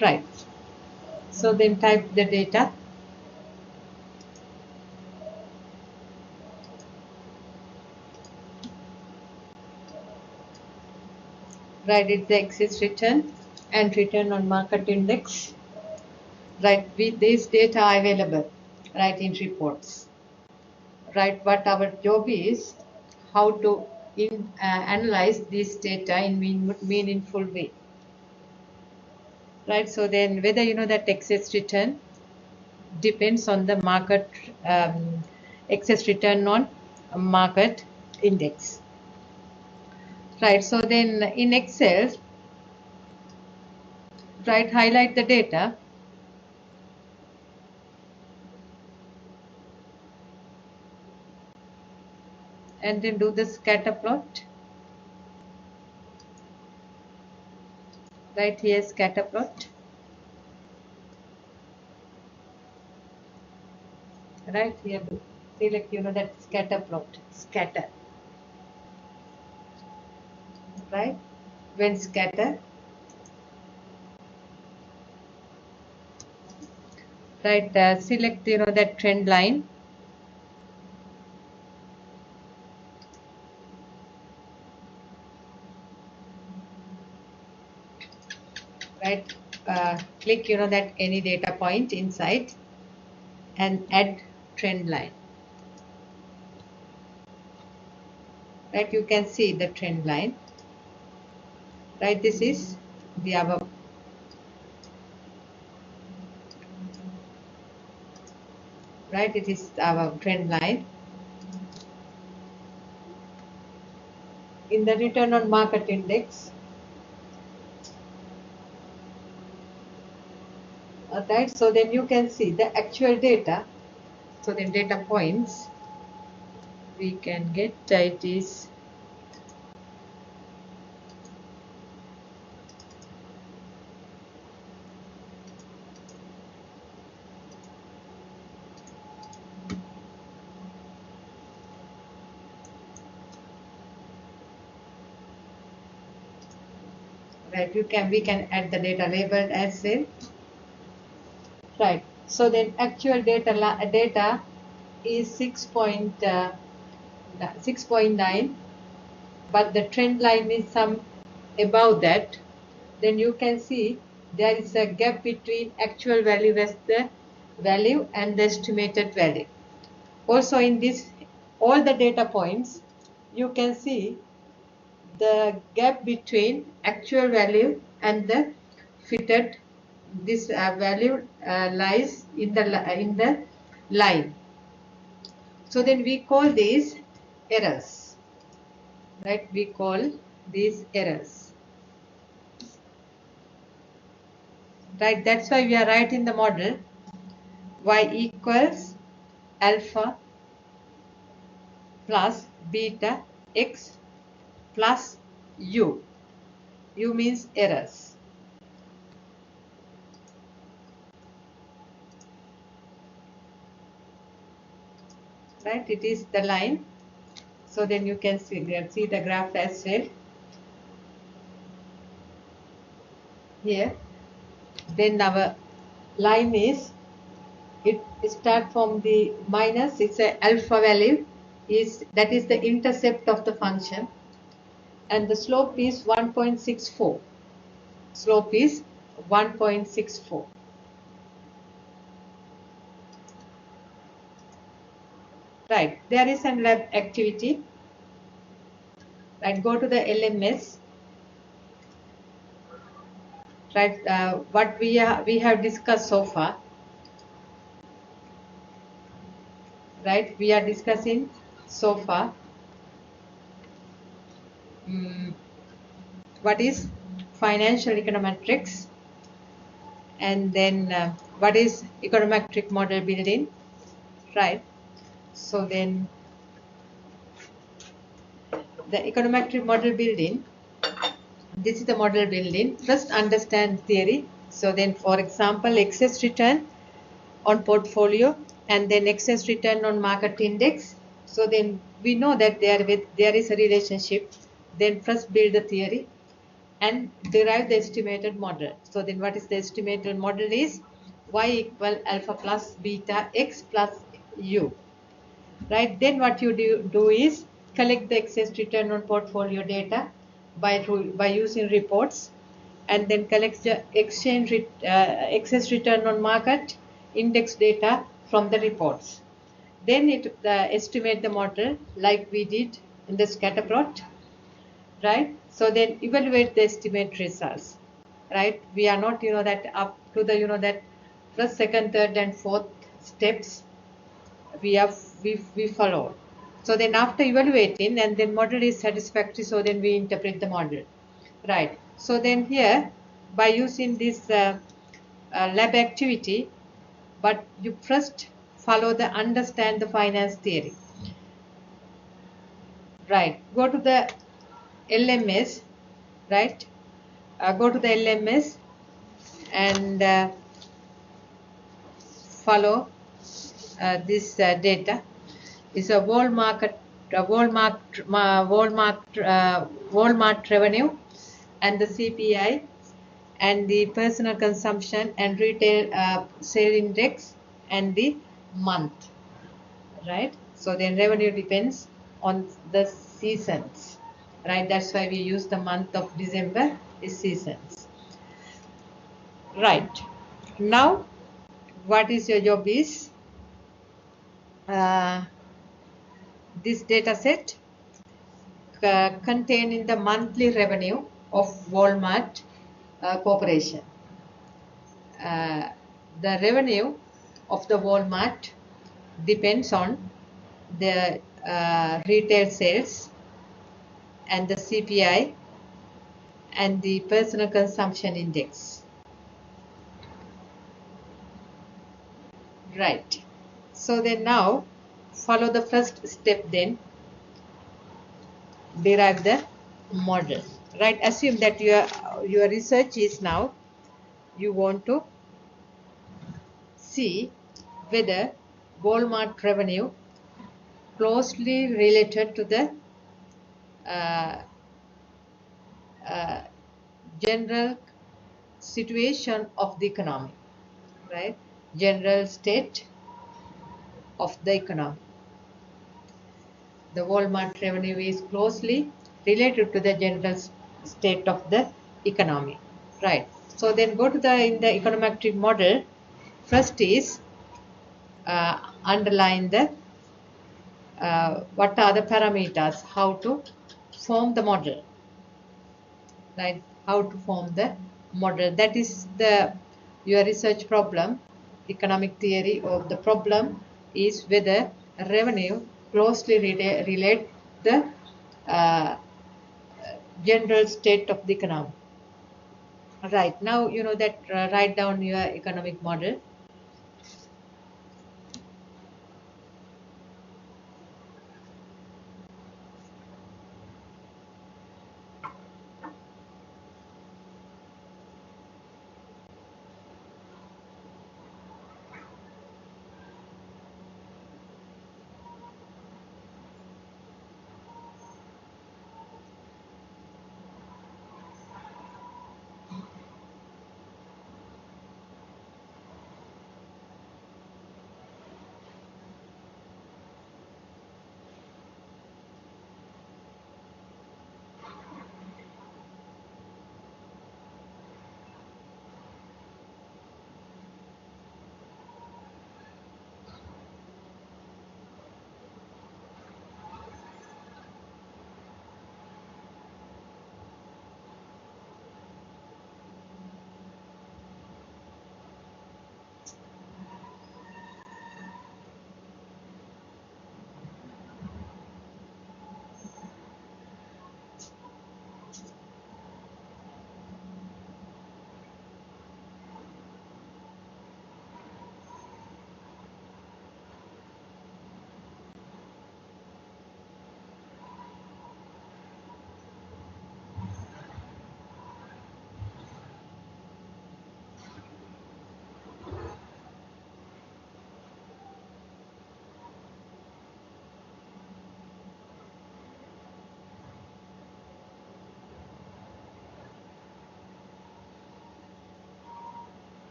Right. So then type the data. Right, it's the excess return and return on market index. Right, with this data available, right, in reports. Right, what our job is, how to analyze this data in meaningful way. Right, so then whether you know that excess return depends on the market, excess return on market index. Right, so then in Excel, right, highlight the data. And then do the scatter plot. Right here, scatter plot. Right here, select, you know, that scatter plot, scatter. Right, when scatter. Right, select, you know, that trend line. Right, click, you know, that any data point inside and add trend line. Right, you can see the trend line. Right, this is the above. Right, it is our trend line. In the return on market index, right, so then you can see the actual data. So then data points we can get, it is right, we can add the data labeled as well. Right, so then actual data is 6.9, but the trend line is some above that. Then you can see there is a gap between actual value as the value and the estimated value. Also in this, all the data points, you can see the gap between actual value and the fitted, this value lies in the line. So then we call these errors. Right, we call these errors. Right, that's why we are writing the model y equals alpha plus beta x plus u. U means errors. Right, it is the line. So then you can see the graph as well here. Then our line is, it start from the minus, it's a alpha value, is that is the intercept of the function, and the slope is 1.64. Slope is 1.64. Right, there is a lab activity. Right, go to the LMS. Right, what we have discussed so far. Right, we are discussing so far what is financial econometrics, and then what is econometric model building. Right, so then the econometric model building, this is the model building. First understand theory. So then, for example, excess return on portfolio and then excess return on market index. So then we know that there is a relationship. Then first build the theory, and derive the estimated model. So then what is the estimated model is y equal alpha plus beta x plus u. Right, then what you do is collect the excess return on portfolio data by using reports, and then collect the excess return on market index data from the reports. Then estimate the model like we did in the scatter plot, right? So then evaluate the estimate results, right? We are not that up to the that first, second, third and fourth steps we follow. So then after evaluating and then model is satisfactory, so then we interpret the model, right? So then here by using this lab activity, but you first follow the understand the finance theory, right? Go to the LMS, right? Go to the LMS and follow this data. Is a Walmart revenue and the CPI and the personal consumption and retail sale index and the month, right? So then revenue depends on the seasons, right? That's why we use the month of December is seasons, right? Now what is your job is this data set containing the monthly revenue of Walmart Corporation. The revenue of the Walmart depends on the retail sales and the CPI and the personal consumption index, right? So then now follow the first step, then derive the model, right? Assume that your research is now you want to see whether Walmart revenue closely related to the uh, general situation of the economy, right? General state of the economy. The Walmart revenue is closely related to the general state of the economy, right? So then go to in the econometric model. First is underline the what are the parameters, how to form the model, right? How to form the model. That is your research problem. Economic theory of the problem is whether revenue closely relate the uh, general state of the economy. Right, now that write down your economic model.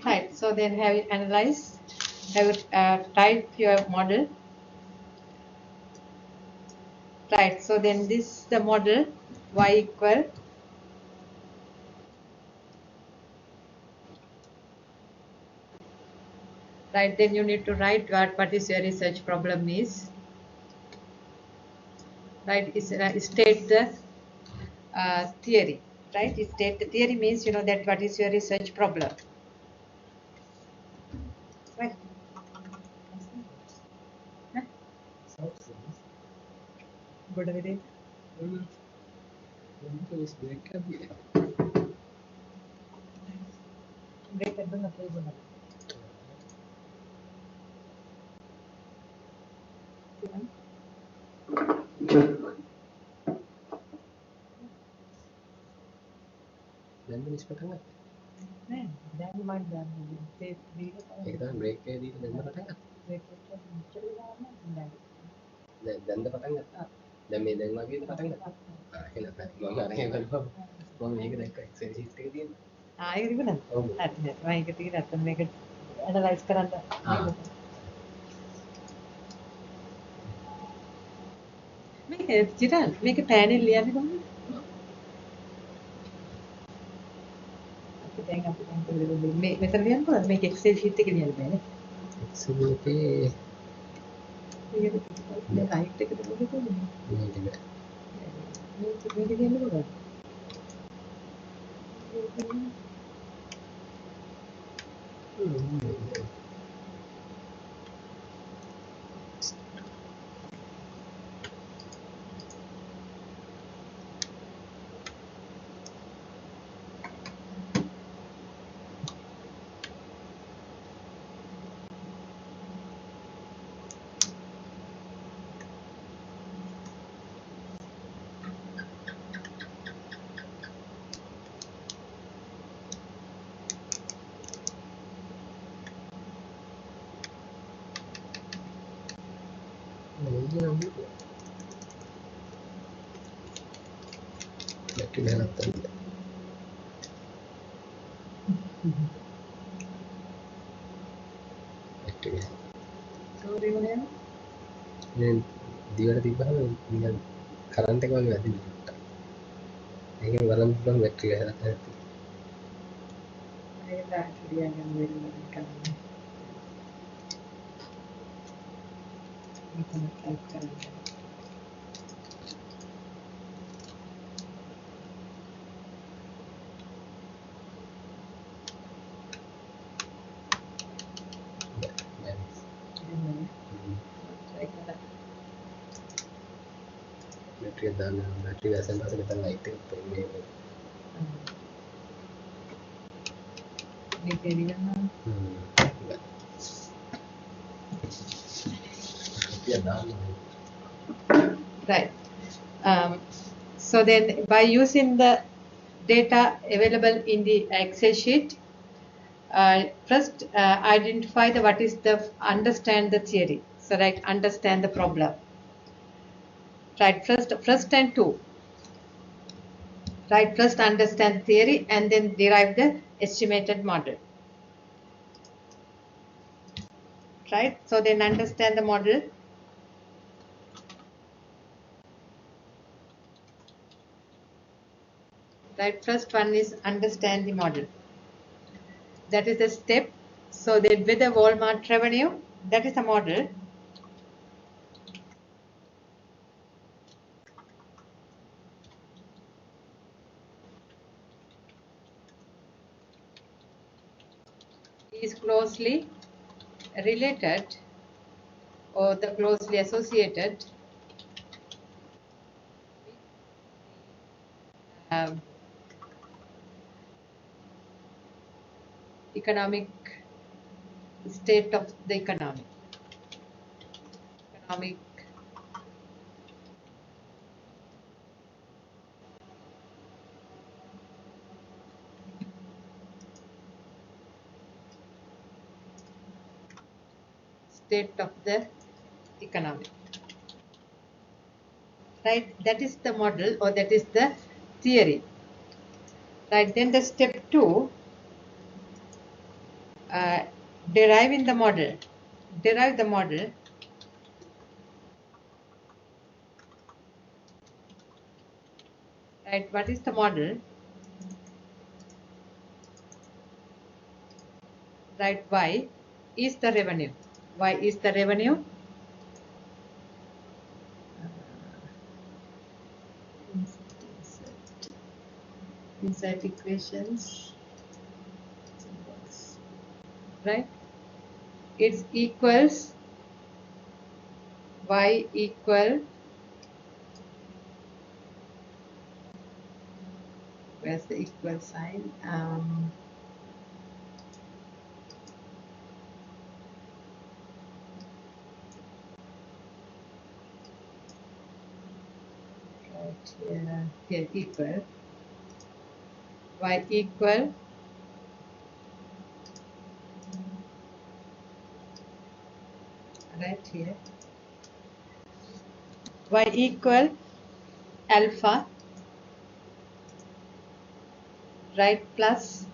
Right, so then have you analyzed, have you type your model. Right, so then this is the model y equal right, then you need to write what is your research problem is. Right, state the theory. Right, state the theory means you know that what is your research problem. Right. Huh? Good with it. දැන් මිනිස් පටන් ගත්තා. නෑ දැන් මම දැන් ඒක තමයි බ්‍රේක් එක දීලා දැන්ද පටන් ගත්තා. දැන්ද පටන් ගත්තා. දැන් මේ දැන් වගේද පටන් ගත්තා. එහෙනම් මම අරගෙන බලපුවා. මම මේක දැක්කා එක්සෙල් ෂීට් එකේ තියෙන. ඒක තිබුණාද? ඔව්. හරි මම ඒක තියෙන අතන මේක ඇනලයිස් කරන්න. මේක චිරාන් මේක පෑනෙල් ලියන්නේ කොහොමද? දැන් අපි දැන් මේ මෙතන ලියන්න පුළුවන්ද? මේක එක්සෙල් ෂීට් එකේ ලියන්න බෑනේ. එක්සෙල් එකේ මේක දැන් රයිට් එකට ලියන්න කොහොමද? මේක ලියන්න පුළුවන්ද? Sorry මොනවද? දැන් දිවට තිබ්බහම නිකන් කරන්ට් එක වගේ වැදිලා. ඒකෙන් බලන්න පුළුවන් බැටරි එක හදලා. ඒක දාන්න ලියන්න වෙන්නේ කරන්නේ. මෙතන ටයිප් කරන්න. බැටරි දාන්න බැටරි වැසෙන් පස්සේ මෙතන ලයිට් එක පෙන්නේ. මේක ලියන්න. Right. So then by using the data available in the Excel sheet, first identify the what is the understand the theory. So right, understand the problem. Right, first and two. Right, first understand the theory and then derive the estimated model. Right, so then understand the model. Right, first one is understand the model. That is the step. So that with the Walmart revenue, that is a model. Is closely related or the closely associated economic state of the economy. Economic state of the economy. Right, that is the model or that is the theory. Right, then the step two, uh, derive the model. Derive the model. Right, what is the model? Right, Y is the revenue. Y is the revenue. Insert equations. Right, it's equals Y equal, where's the equal sign? Right here equal, Y equal right here, Y equal alpha, right, plus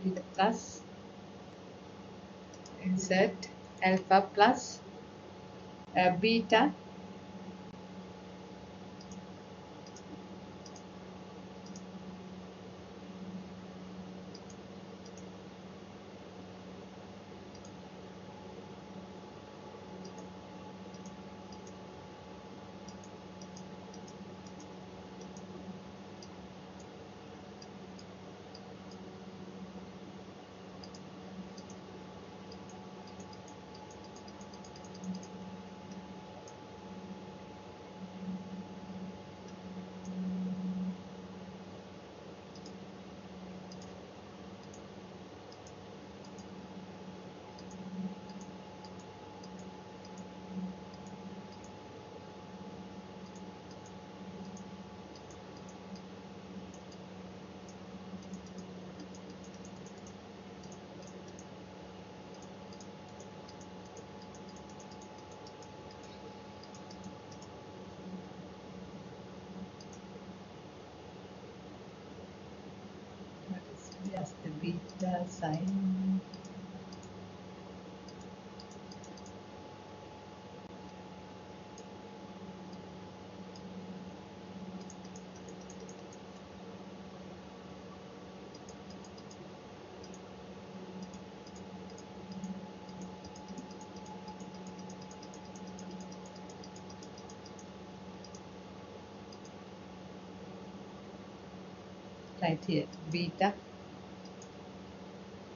with the plus, insert alpha plus beta just the beta sign. Right here, beta,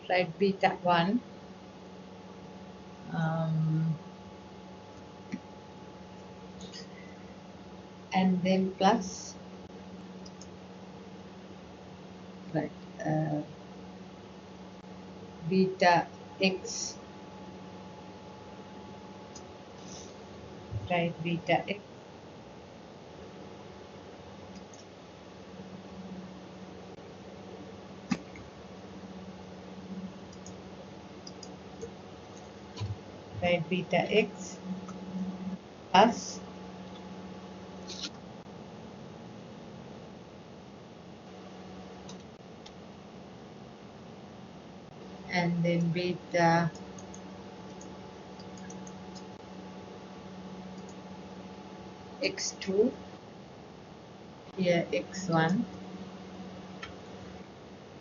right, beta 1, and then plus, right, beta x, right, beta x, right, beta x plus and then beta x2, here x1,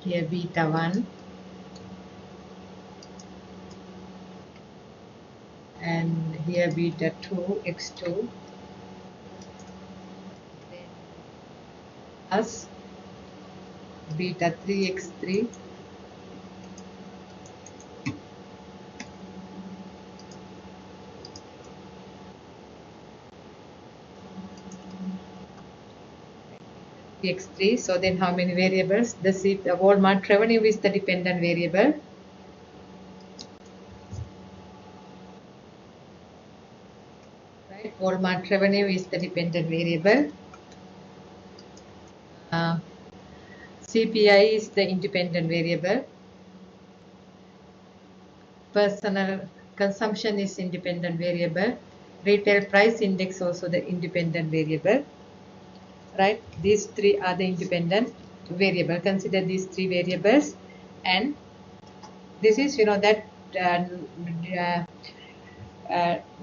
here beta 1, and here beta 2 x2, then plus beta 3 x3, X3. So then how many variables? The Walmart revenue is the dependent variable. Right, Walmart revenue is the dependent variable. CPI is the independent variable. Personal consumption is independent variable. Retail price index also the independent variable. Right, these three are the independent variable. Consider these three variables, and this is that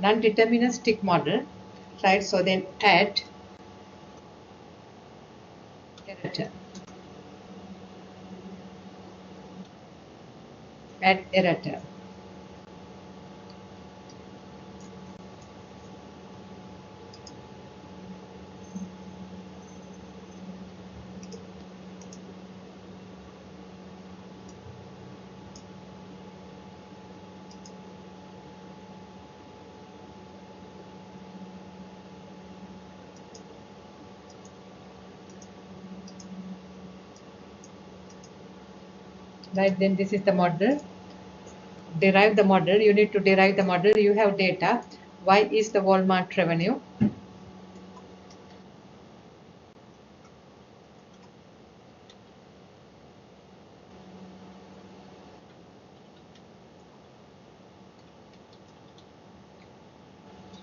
non-deterministic model, right? So then add error term. Right, then this is the model. Derive the model. You need to derive the model. You have data. Why is the Walmart revenue?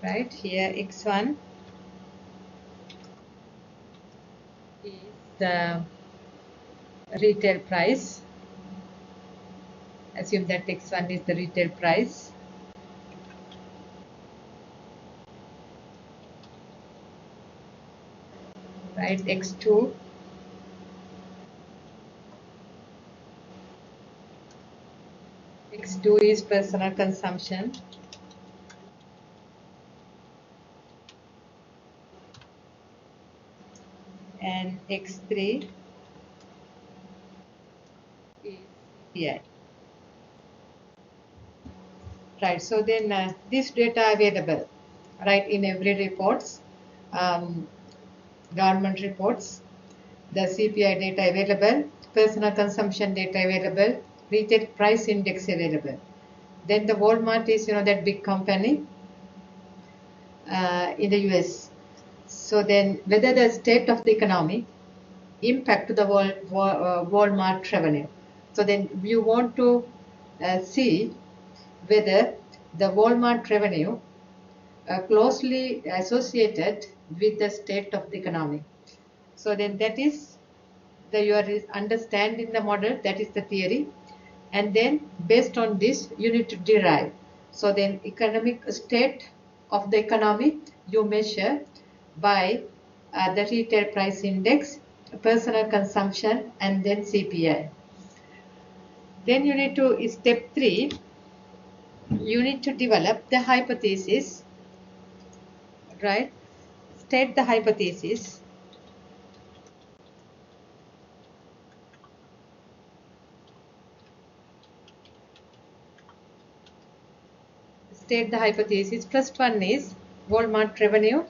Right, here X1 is the retail price. Assume that X1 is the retail price. Right, X2 is personal consumption. And X3 is CPI. Right, so then this data available, right, in every reports, government reports, the CPI data available, personal consumption data available, retail price index available. Then the Walmart is that big company in the US. So then whether the state of the economy impact to the Walmart revenue. So then you want to see whether the Walmart revenue closely associated with the state of the economy. So then that is you are understanding the model, that is the theory, and then based on this you need to derive. So then economic state of the economy you measure by the retail price index, personal consumption, and then CPI. Then you need to, step 3, you need to develop the hypothesis, right? State the hypothesis. State the hypothesis. First one is Walmart revenue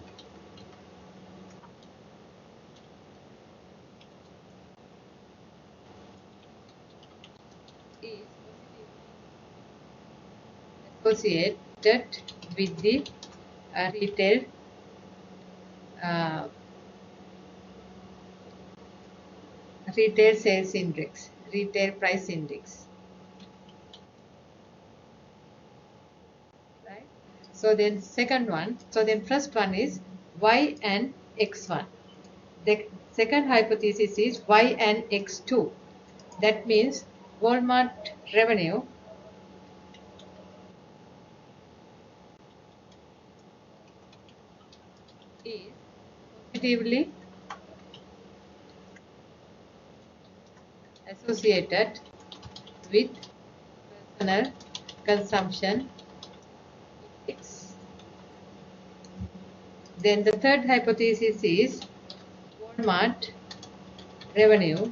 is associated with the uh, retail sales index, retail price index, right? So then second one, so then first one is Y and X1. The second hypothesis is Y and X2. That means Walmart revenue is positively associated with personal consumption index. Then the third hypothesis is Walmart revenue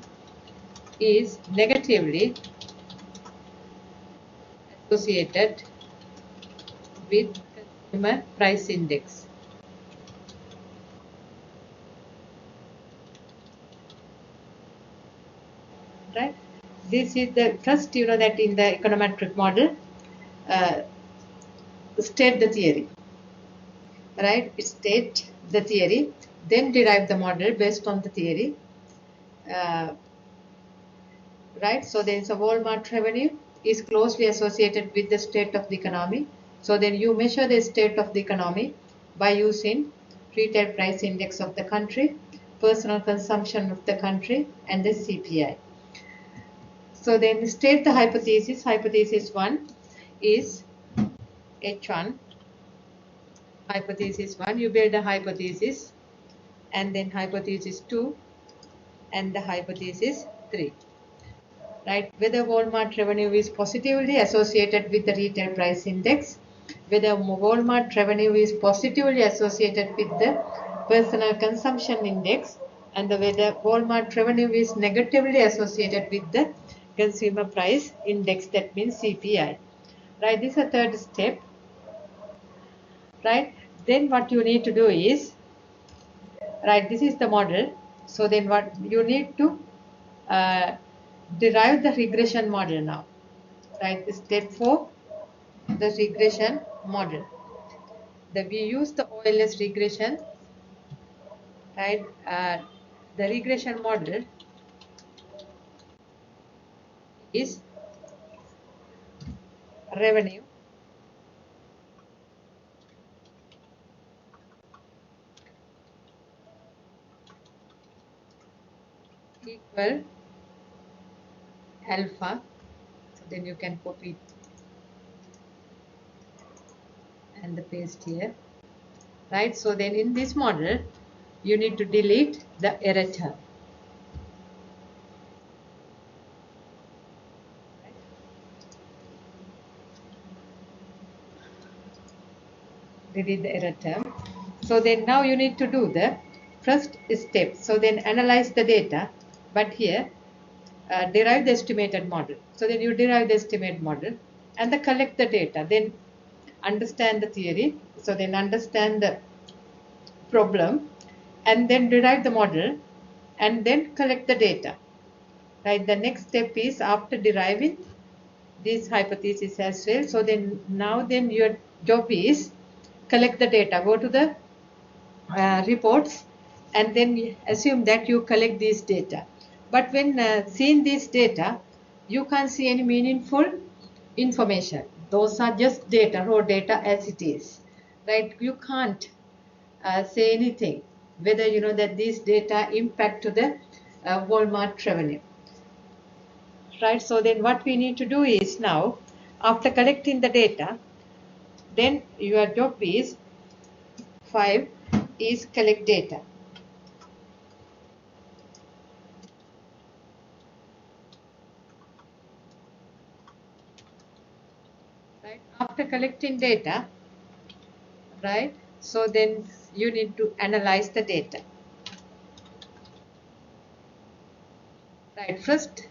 is negatively associated with consumer price index. right? This is the first, that in the econometric model, state the theory, right? State the theory, then derive the model based on the theory, uh, right? So then the Walmart revenue is closely associated with the state of the economy. So then you measure the state of the economy by using retail price index of the country, personal consumption of the country, and the CPI. So then state the hypothesis. Hypothesis 1 is H1. Hypothesis 1, you build a hypothesis, and then hypothesis 2 and the hypothesis 3. Right, whether Walmart revenue is positively associated with the retail price index, whether Walmart revenue is positively associated with the personal consumption index, and whether Walmart revenue is negatively associated with the consumer price index, that means CPI. Right, this is a third step. Right, then what you need to do is, right, this is the model. So then what you need to uh, derive the regression model now. Right, step 4, the regression model. We use the OLS regression, right? The regression model is revenue equal alpha. So then you can copy it and the paste here, right? So then in this model, you need to delete the error term. Delete the error term. So then now you need to do the first step. So then analyze the data, but here derive the estimated model. So then you derive the estimate model and then collect the data. Then understand the theory. So then understand the problem and then derive the model and then collect the data. Right. The next step is after deriving this hypothesis as well. So then now then your job is collect the data. Go to the reports and then assume that you collect these data. But when seeing this data, you can't see any meaningful information. Those are just data, raw data as it is, right? You can't say anything whether you know that these data impact to the Walmart revenue, right? So then what we need to do is now, after collecting the data, then your job is 5 is collect data. Right, after collecting data, right, so then you need to analyze the data. Right, first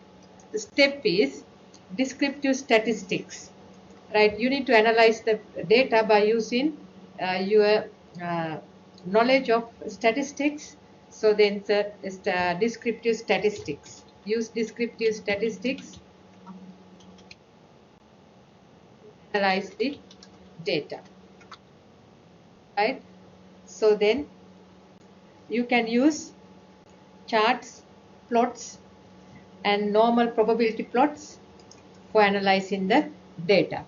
step is descriptive statistics. Right, you need to analyze the data by using your knowledge of statistics. So then the descriptive statistics. Use descriptive statistics to analyze the data. Right, so then you can use charts, plots, and normal probability plots for analyzing the data,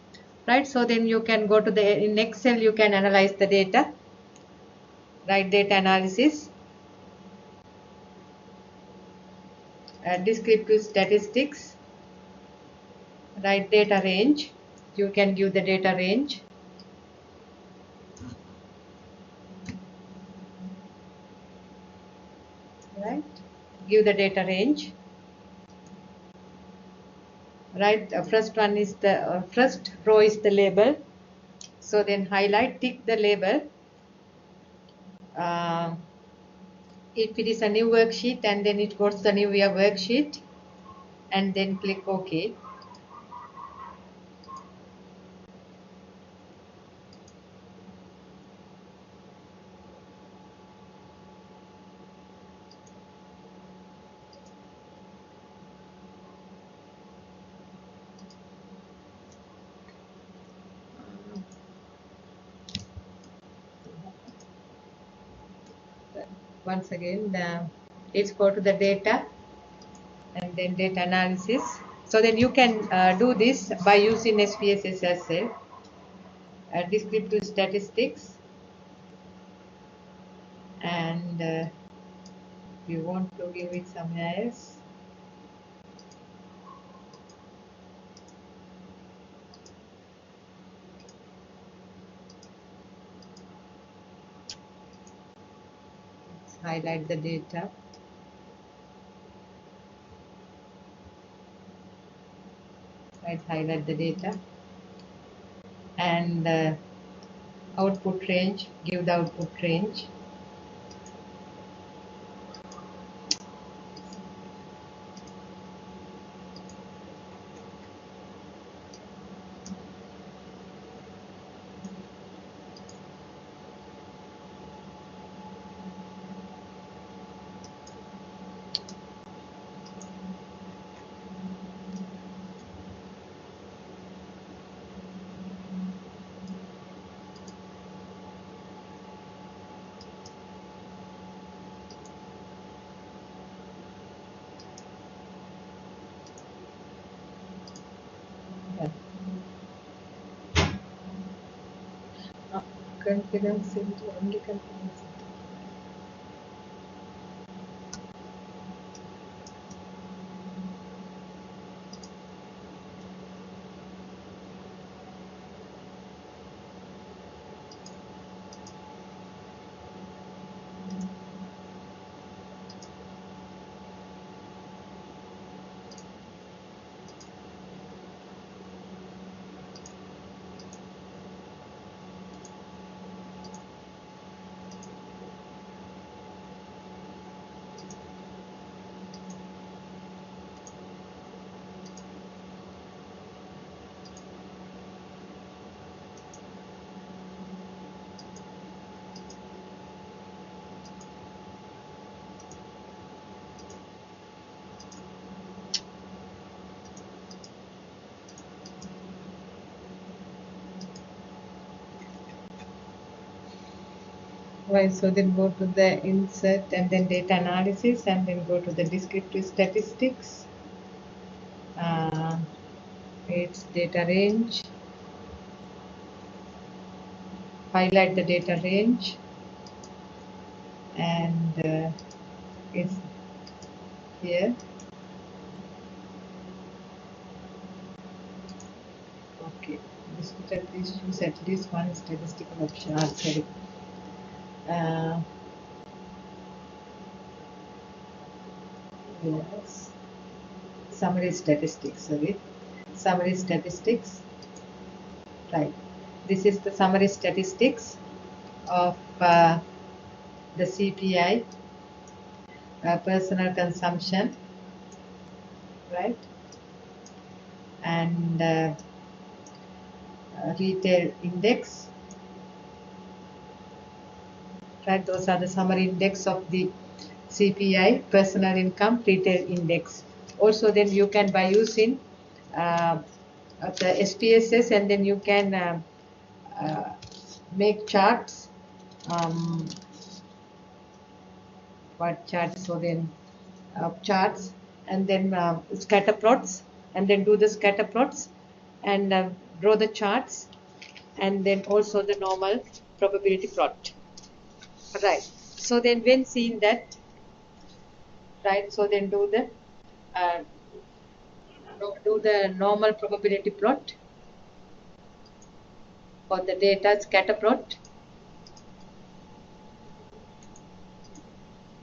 right? So then you can go to in Excel, you can analyze the data, right? Data analysis, descriptive statistics, right? Data range, you can give the data range, right? Give the data range, right? First one is the first row is the label. So then highlight, tick the label. If it is a new worksheet, and then it goes to the new year worksheet, and then click OK. once again, let's go to the data and then data analysis. So then you can do this by using SPSS as well. Descriptive statistics, and we want to give it somewhere else. Let's highlight the data. Let's highlight the data and output range, give the output range. Confidence into only confidence. Right, so then go to the insert and then data analysis and then go to the descriptive statistics. It's data range. Highlight the data range and it's here. Okay, please choose at least one statistical option. Sorry. Yes. Summary statistics, sorry. Summary statistics. Right. This is the summary statistics of the CPI, personal consumption, right? And retail index, right? Those are the summary index of the CPI, personal income, retail index. Also, then you can, by using the SPSS, and then you can make charts. What charts? So then charts, and then scatter plots, and then do the scatter plots and draw the charts, and then also the normal probability plot. Right. So then when seeing that, right, so then do the normal probability plot for the data scatter plot.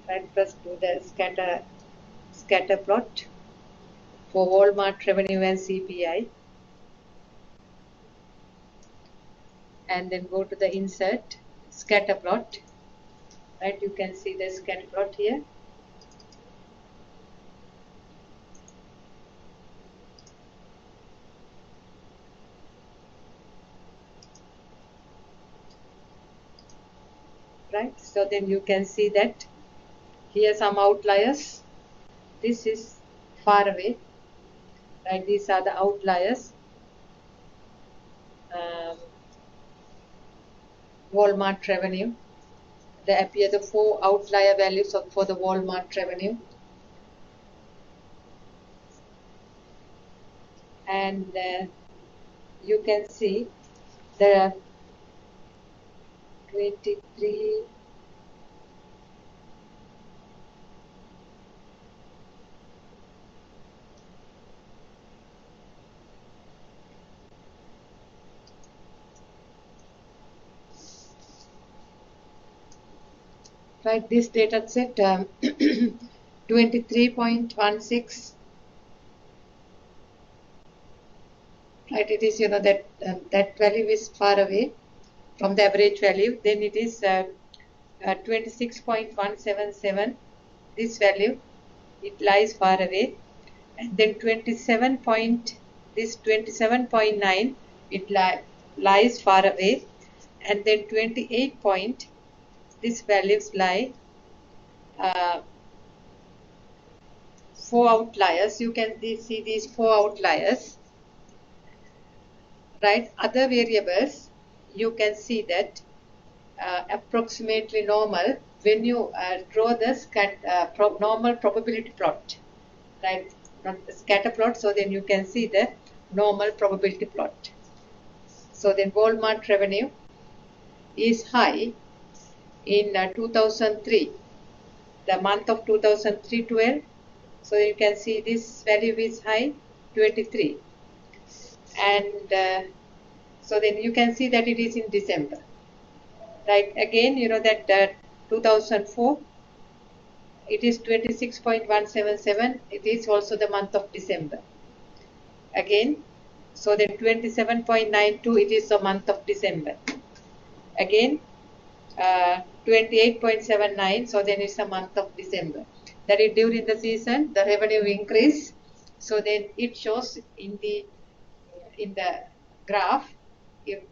Right, first do the scatter plot for Walmart revenue and CPI, and then go to the insert scatter plot. Right, you can see the scatter plot here. Right, so then you can see that here some outliers. This is far away. Right, these are the outliers. Walmart revenue, there appear the 4 outlier values for the Walmart revenue. And you can see the 23 right, this data set 23.16, right, it is, you know, that that value is far away from the average value. Then it is 26.177, this value, it lies far away. And then 27.9, it lies far away. And then 28 point, these values lie 4 outliers. You can see these 4 outliers, right? Other variables, you can see that approximately normal when you draw the normal probability plot, right? Not the scatter plot. So then you can see the normal probability plot. So then Walmart revenue is high in 2003, the month of 2003-12. So you can see this value is high, 23. And so then you can see that it is in December, right? Again, you know that 2004, it is 26.177. It is also the month of December. Again, so then 27.92, it is the month of December. Again, 28.79, so then it's a month of December. That is during the season, the revenue increase. So then it shows in the graph,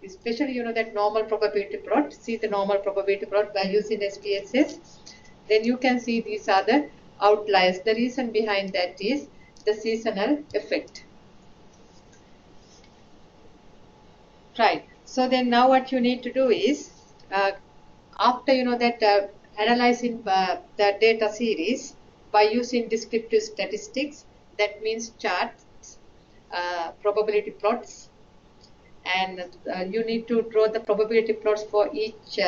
especially, you know, that normal probability plot. See the normal probability plot by using SPSS. Then you can see these are the outliers. The reason behind that is the seasonal effect. Right. So then now what you need to do is, after, you know, that analyzing the data series by using descriptive statistics, that means charts, probability plots, and you need to draw the probability plots for each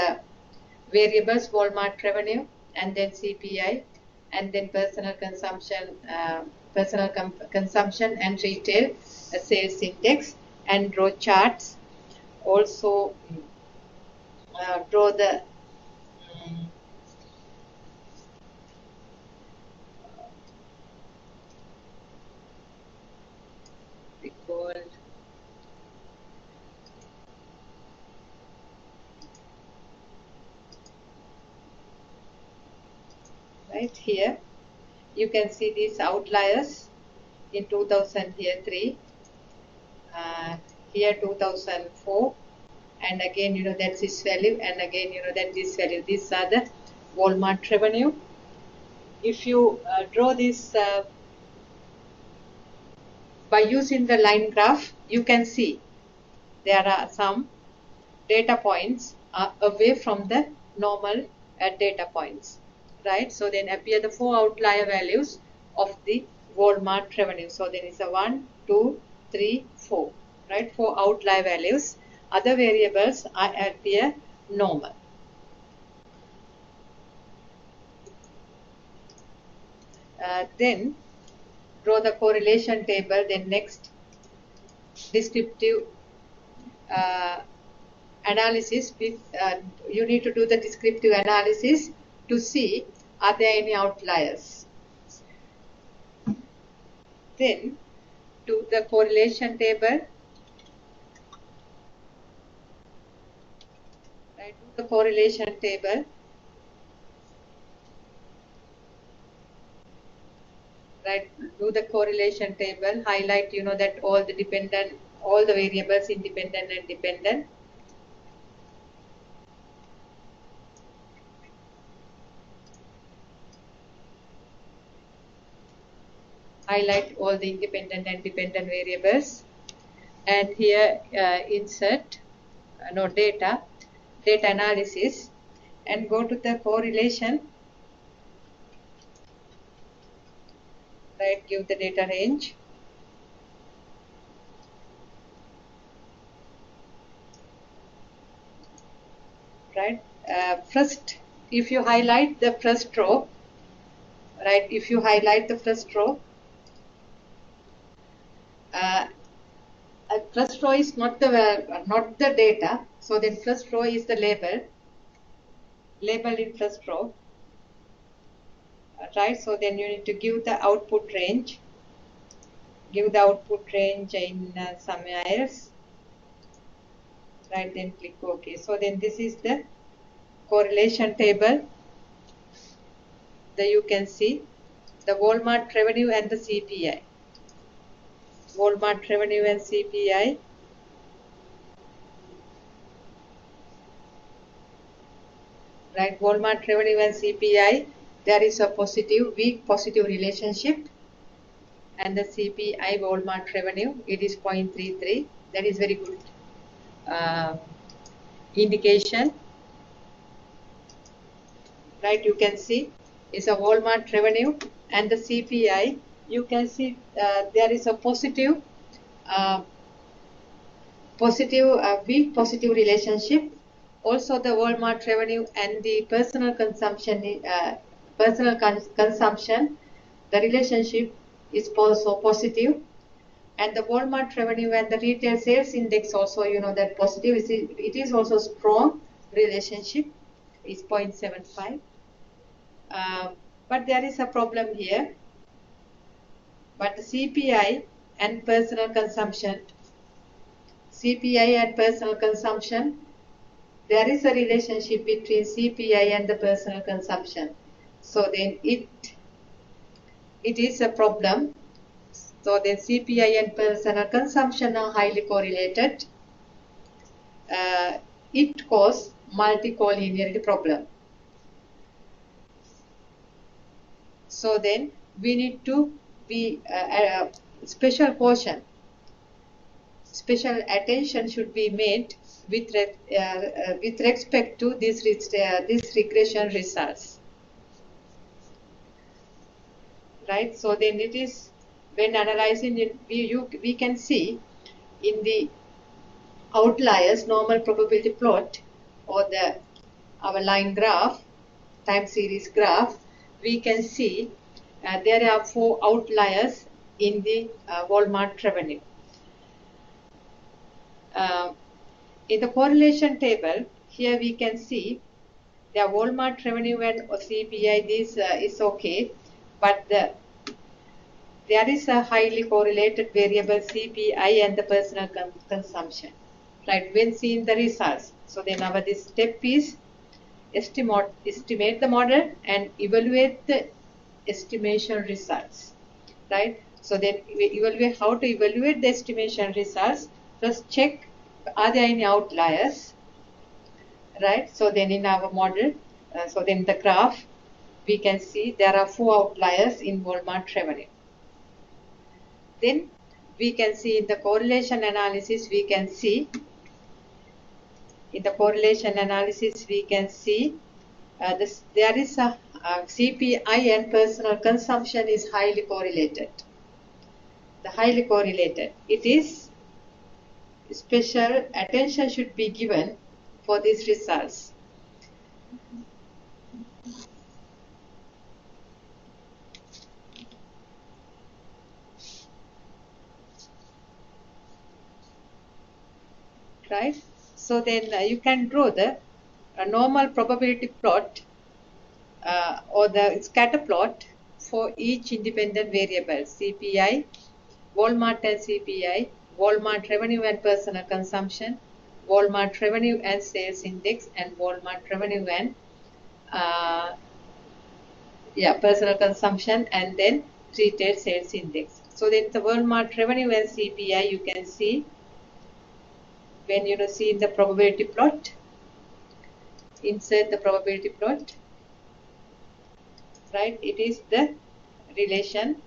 variables, Walmart revenue, and then CPI, and then personal consumption and retail sales index, and draw charts. Also draw the right here. You can see these outliers in 2003, here 2004, and again, you know, that's this value, and again, you know, that this value. These are the Walmart revenue. If you draw this by using the line graph, you can see there are some data points away from the normal data points, right? So then appear the 4 outlier values of the Walmart revenue. So then it's a 1, 2, 3, 4, right? 4 outlier values. Other variables appear normal. Then draw the correlation table. Then next, descriptive analysis. You need to do the descriptive analysis to see are there any outliers. Then do the correlation table. Right, do the correlation table. Right, do the correlation table. Highlight, you know, that all the variables, independent and dependent. Highlight all the independent and dependent variables, and here insert data analysis. and go to the correlation. Right, give the data range. Right, first, if you highlight the first row, right, if you highlight the first row, first row is not the data, so then first row is the label in first row, right? So then you need to give the output range, in somewhere else, right? Then click OK. So then this is the correlation table. There you can see the Walmart revenue and the CPI. Walmart revenue and CPI. Right, Walmart revenue and CPI, there is a weak positive relationship, and the CPI Walmart revenue, it is 0.33. That is very good indication. Right, you can see is a Walmart revenue and the CPI. You can see there is a weak positive relationship. Also, the Walmart revenue and the personal consumption, the relationship is also positive. And the Walmart revenue and the retail sales index also, you know, that positive it is also strong relationship, is 0.75. But there is a problem here. But the CPI and personal consumption, there is a relationship between CPI and the personal consumption. So then it is a problem. So then CPI and personal consumption are highly correlated. It causes multi-collinearity problem. So then we need to be special attention should be made with respect to this regression results. Right. So then it is, when analyzing it, we can see in the outliers normal probability plot or our line graph, time series graph, we can see there are 4 outliers in the Walmart revenue. In the correlation table, here we can see the Walmart revenue and CPI, this is okay, but there is a highly correlated variable CPI and the personal consumption, right, when seeing the results. So then this step is estimate the model and evaluate the estimation results, right? So then we evaluate how to evaluate the estimation results. First check, are there any outliers, right? So then in our model, so then the graph, we can see there are 4 outliers in Walmart revenue. Then we can see in the correlation analysis, there is a CPI and personal consumption is highly correlated. It is special attention should be given for these results. Right. So then you can draw the normal probability plot or the scatter plot for each independent variable, CPI, Walmart and CPI, Walmart revenue and personal consumption, Walmart revenue and sales index, and Walmart revenue and personal consumption, and then retail sales index. So then the Walmart revenue and CPI, you can see when you see in the probability plot, insert the probability plot, right? It is the relation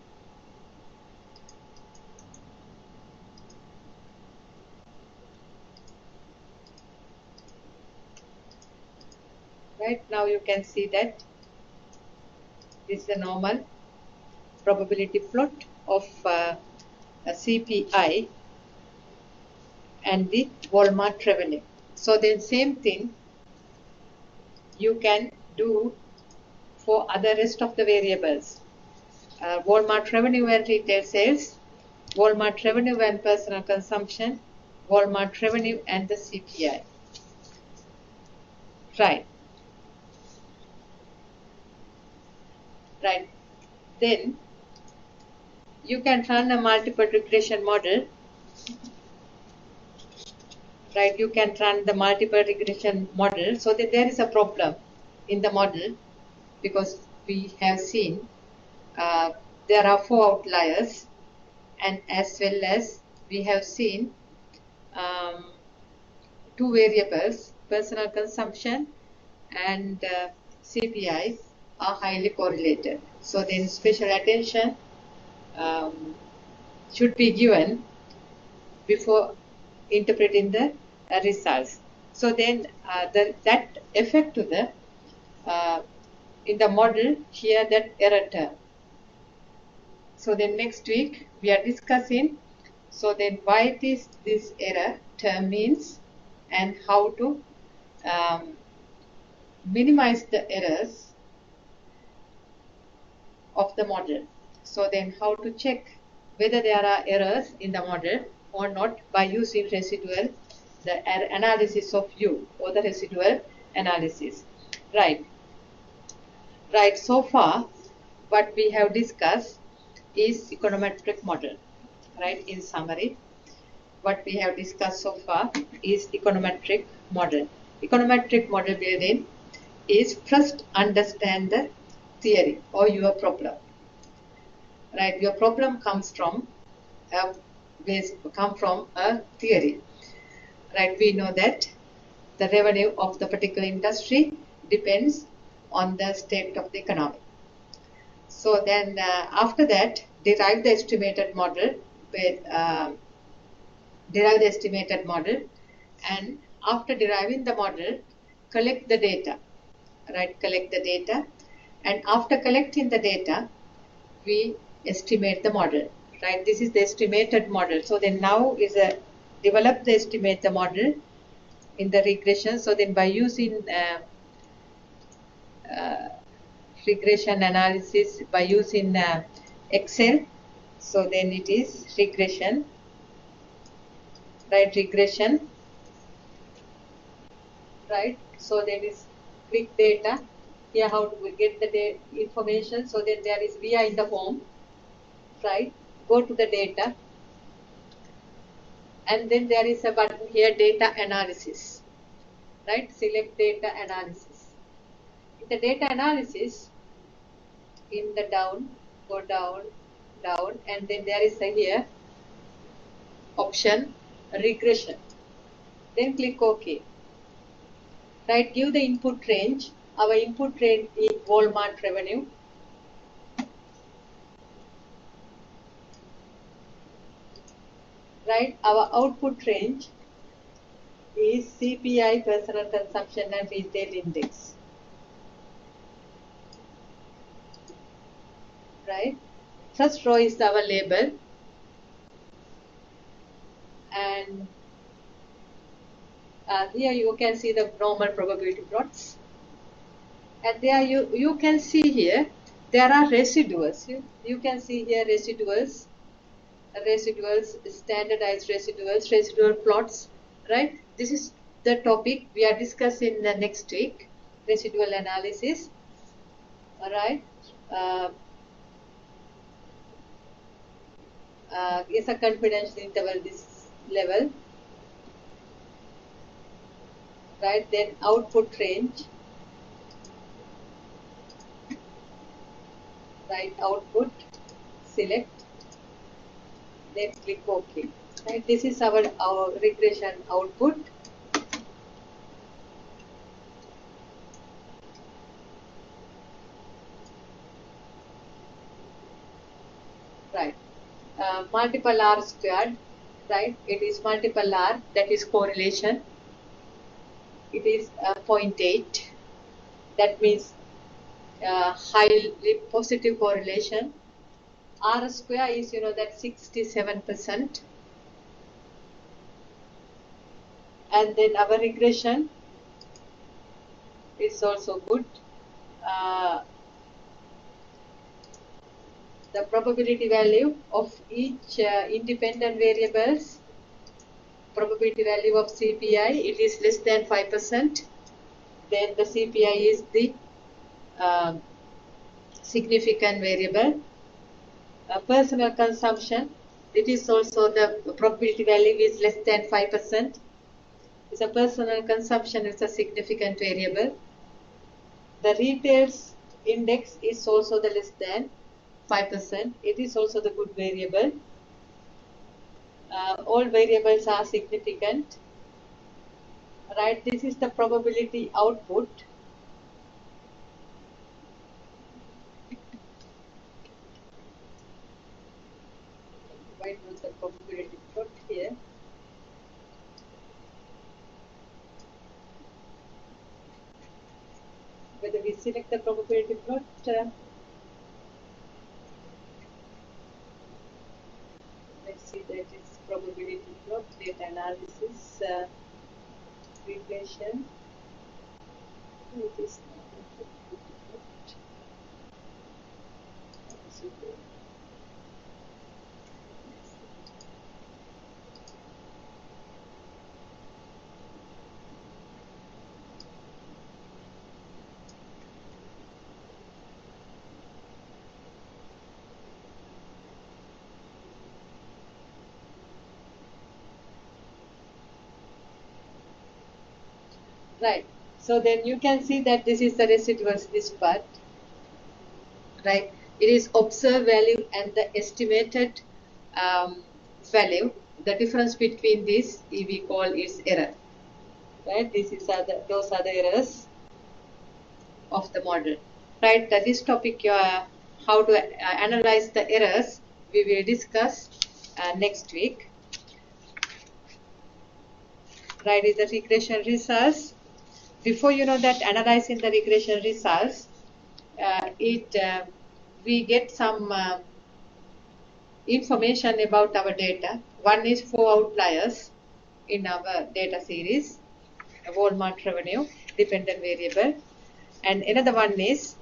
Right, now you can see that this is a normal probability plot of a CPI and the Walmart revenue. So then same thing you can do for other rest of the variables. Walmart revenue and retail sales, Walmart revenue and personal consumption, Walmart revenue and the CPI. Right. Right. Then you can run a multiple regression model. Right. You can run the multiple regression model. So that there is a problem in the model because we have seen there are 4 outliers, and as well as we have seen 2 variables, personal consumption and CPI are highly correlated. So then special attention should be given before interpreting the results. So then that effect to the in the model here, that error term. So then next week we are discussing so then why this error term means and how to minimize the errors of the model. So then how to check whether there are errors in the model or not by using residual, the analysis of U or the residual analysis. Right. Right. So far what we have discussed is econometric model. Right. In summary, what we have discussed so far is econometric model. Econometric model building is first understand the theory or your problem. Right, your problem comes from a theory. Right, we know that the revenue of the particular industry depends on the state of the economy. So then after that, derive the estimated model and after deriving the model, collect the data. Right, collect the data, and after collecting the data, we estimate the model. Right, this is the estimated model. So then now is develop the estimate the model in the regression. So then by using regression analysis by using Excel, so then it is regression. Right, regression. Right, so then is quick data. Here how do we get the information? So then there is via in the home. Right, go to the data, and then there is a button here, data analysis. Right, select data analysis. In the data analysis, in the down, go down, and then there is a here option regression. Then click OK. Right, give the input range. Our input range is Walmart revenue. Right, our output range is CPI, personal consumption and retail index. Right, first row is our label, and here you can see the normal probability plots, and there you can see here there are residuals. You can see here residuals, standardized residuals, residual plots. Right, this is the topic we are discussing the next week, residual analysis. All right, is a confidence interval this level. Right, then output range. Right, output, select, then click OK. Right, this is our regression output. Right, multiple R squared. Right, it is multiple R, that is correlation. It is 0.8. That means highly positive correlation. R square is, that 67%. And then our regression is also good. The probability value of each independent variables, probability value of CPI, it is less than 5%. Then the CPI is the significant variable. Personal consumption, it is also the probability value is less than 5%. It's a personal consumption, it's a significant variable. The retail's index is also the less than 5%. It is also the good variable. All variables are significant. Right, this is the probability output. Why not the probability plot here? Whether we select the probability plot, let's see, that is probability plot, data analysis, regression. It is right. So then you can see that this is the residuals, this part. Right. It is observed value and the estimated value. The difference between this we call is error. Right. Those are the errors of the model. Right. This topic, how to analyze the errors, we will discuss next week. Right. Is the regression results. Before that analyzing the regression results, we get some information about our data. One is 4 outliers in our data series, Walmart revenue, dependent variable, and another one is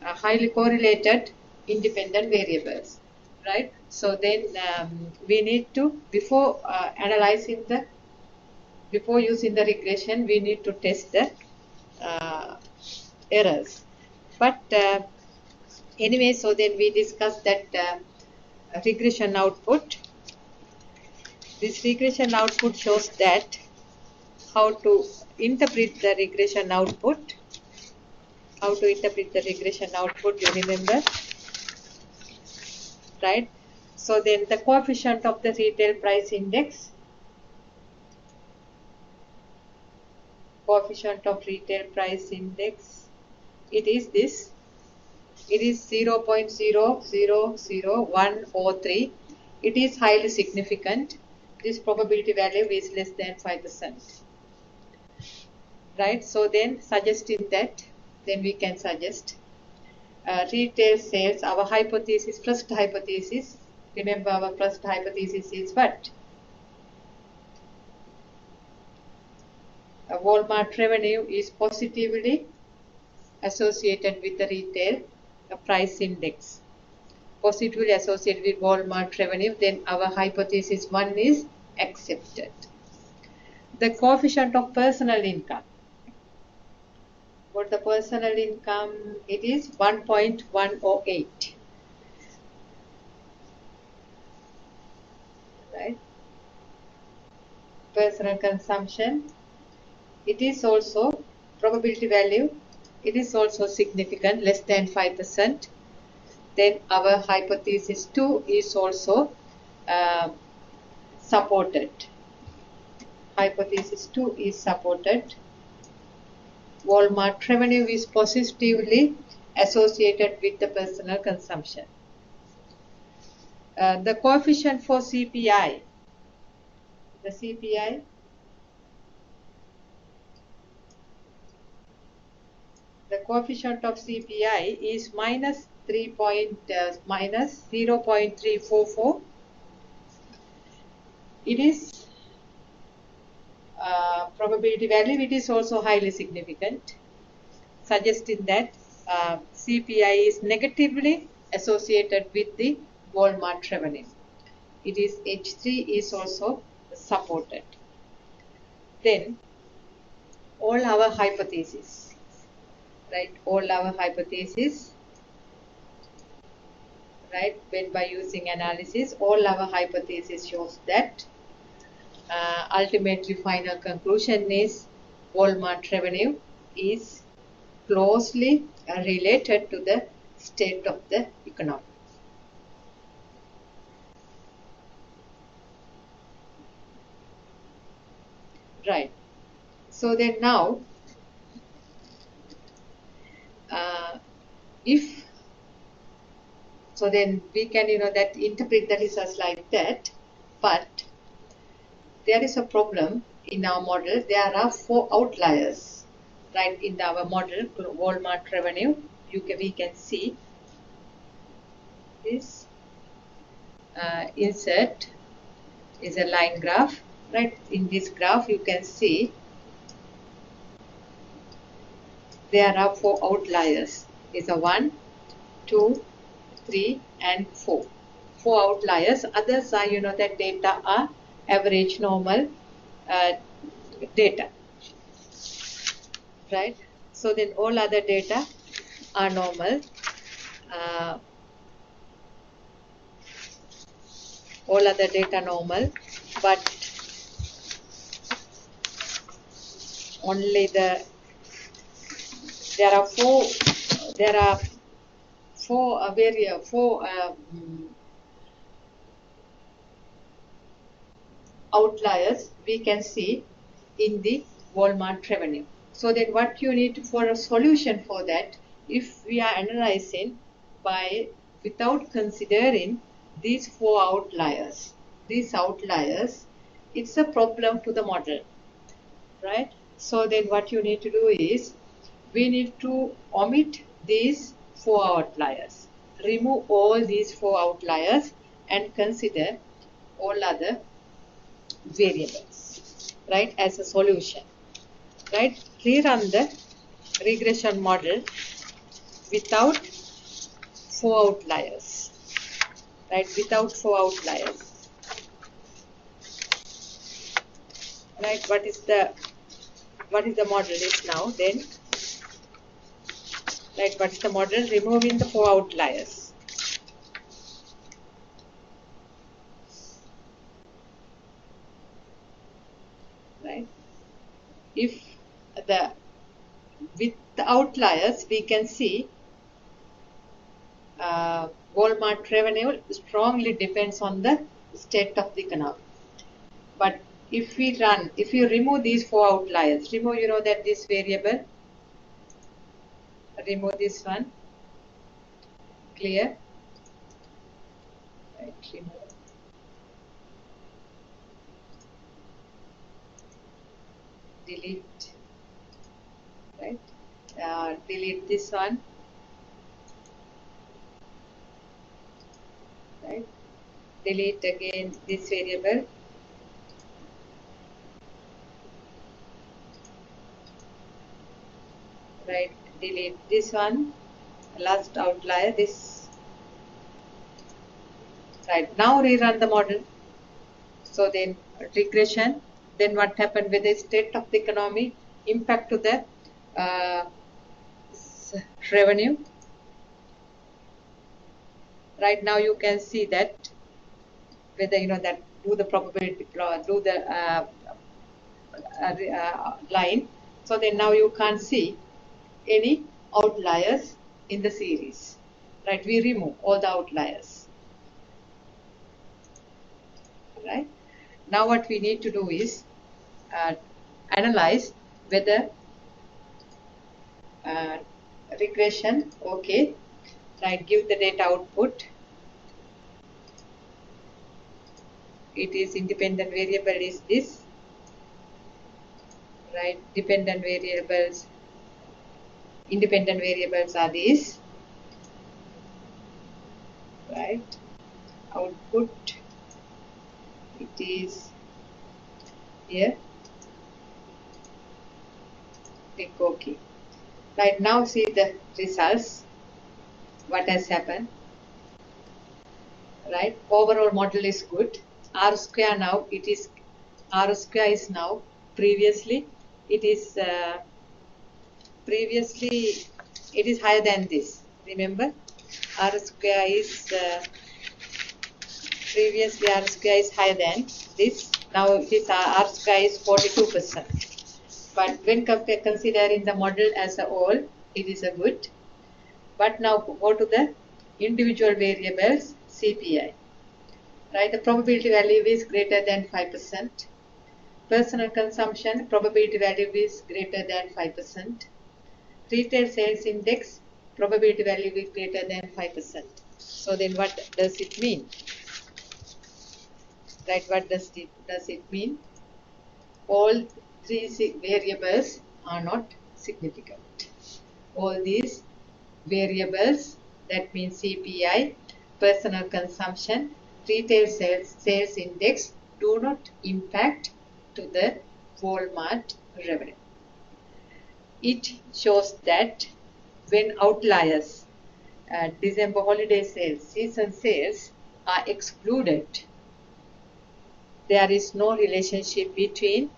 highly correlated independent variables, right? So then we need to, before using the regression, we need to test the errors. But anyway, so then we discussed that regression output. This regression output shows that how to interpret the regression output. How to interpret the regression output, you remember, right? So then the coefficient of the retail price index, coefficient of retail price index, it is this. It is 0.000103. It is highly significant. This probability value is less than 5%. Right? So then suggesting that, then we can suggest retail sales, our hypothesis, first hypothesis. Remember, our first hypothesis is what? Walmart revenue is positively associated with the retail price index. Positively associated with Walmart revenue, then our hypothesis 1 is accepted. The coefficient of personal income. For the personal income, it is 1.108. Right? Personal consumption, it is also probability value, it is also significant, less than 5%. Then our hypothesis 2 is also supported. Hypothesis 2 is supported. Walmart revenue is positively associated with the personal consumption. The coefficient for CPI, the CPI, the coefficient of CPI is minus 0.344. It is probability value, it is also highly significant, suggesting that CPI is negatively associated with the Walmart revenue. It is H3 is also supported. Then all our hypotheses, right? All our hypotheses, right? When by using analysis, all our hypothesis shows that ultimately final conclusion is Walmart revenue is closely related to the state of the economy. Right. So then now, then we can, that interpret the results like that, but there is a problem in our model. There are 4 outliers, right, in our model, Walmart revenue. We can see this insert is a line graph, right? In this graph, you can see there are 4 outliers. It's a 1, 2, 3, and 4. 4 outliers. Others are, that data are average normal data, right? So then all other data are normal. All other data normal, but only there are four outliers we can see in the Walmart revenue. So then what you need for a solution for that, if we are analyzing without considering these 4 outliers, it's a problem to the model, right? So then what you need to do is, we need to omit these 4 outliers, remove all these 4 outliers and consider all other variables, right, as a solution, right? Rerun the regression model without 4 outliers, right, without 4 outliers, right? What is the model is now then, right? What's the model? Removing the 4 outliers, right? If with the outliers, we can see Walmart revenue strongly depends on the state of the economy. But if you remove these 4 outliers, remove, that this variable, remove this one, clear, right, remove. Delete, right, delete this one, right, delete again this variable, right, delete this one, last outlier, this, right. Now rerun the model. So then regression, then what happened with the state of the economy, impact to the revenue. Right now you can see that whether that do the probability plot, do the line. So then now you can't see any outliers in the series, right? We remove all the outliers, right? Now what we need to do is analyze whether regression, okay, right, give the data output. It is independent variable is this, right? Dependent variables independent variables are these, right? Output, it is here, click OK. Right, now see the results, what has happened, right? Overall model is good. R square now, it is, R square is now, previously it is higher than this. Remember, R square is previously R square is higher than this. Now this R square is 42%. But when considering the model as a whole, it is a good. But now go to the individual variables CPI. Right, the probability value is greater than 5%. Personal consumption probability value is greater than 5%. Retail sales index probability value is greater than 5%. So then what does it mean? Right, what does it mean? All three variables are not significant. All these variables, that means CPI, personal consumption, retail sales index, do not impact to the Walmart revenue. It shows that when outliers, December holiday sales, season sales are excluded, there is no relationship between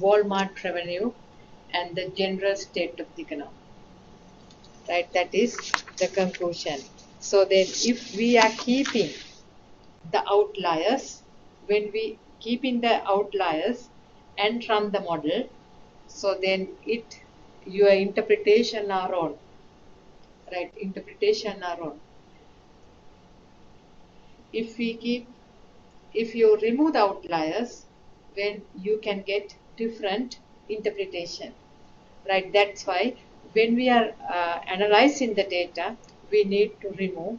Walmart revenue and the general state of the economy. Right, that is the conclusion. So then if we are keeping the outliers, when we keep in the outliers and run the model, so then your interpretation are wrong. Right, interpretation are wrong. If you remove the outliers, then you can get different interpretation. Right, that's why when we are analyzing the data, we need to remove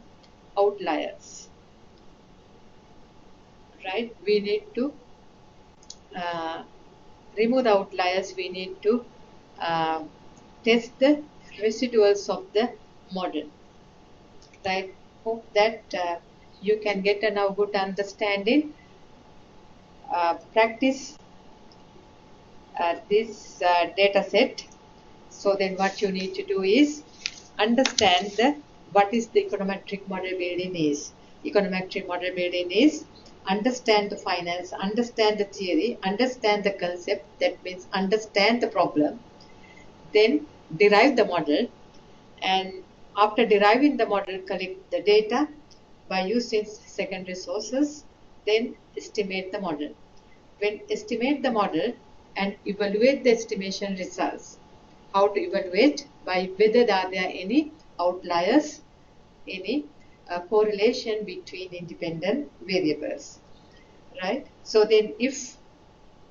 outliers. Right, we need to remove the outliers. We need to test the residuals of the model. Right, hope that you can get a now good understanding. Practice this data set. So then what you need to do is understand what is the econometric model building is. Econometric model building is understand the finance, understand the theory, understand the concept, that means understand the problem, then derive the model, and after deriving the model, collect the data by using secondary sources, then estimate the model. When estimate the model and evaluate the estimation results, how to evaluate? By whether there are any outliers, any correlation between independent variables, right? So then if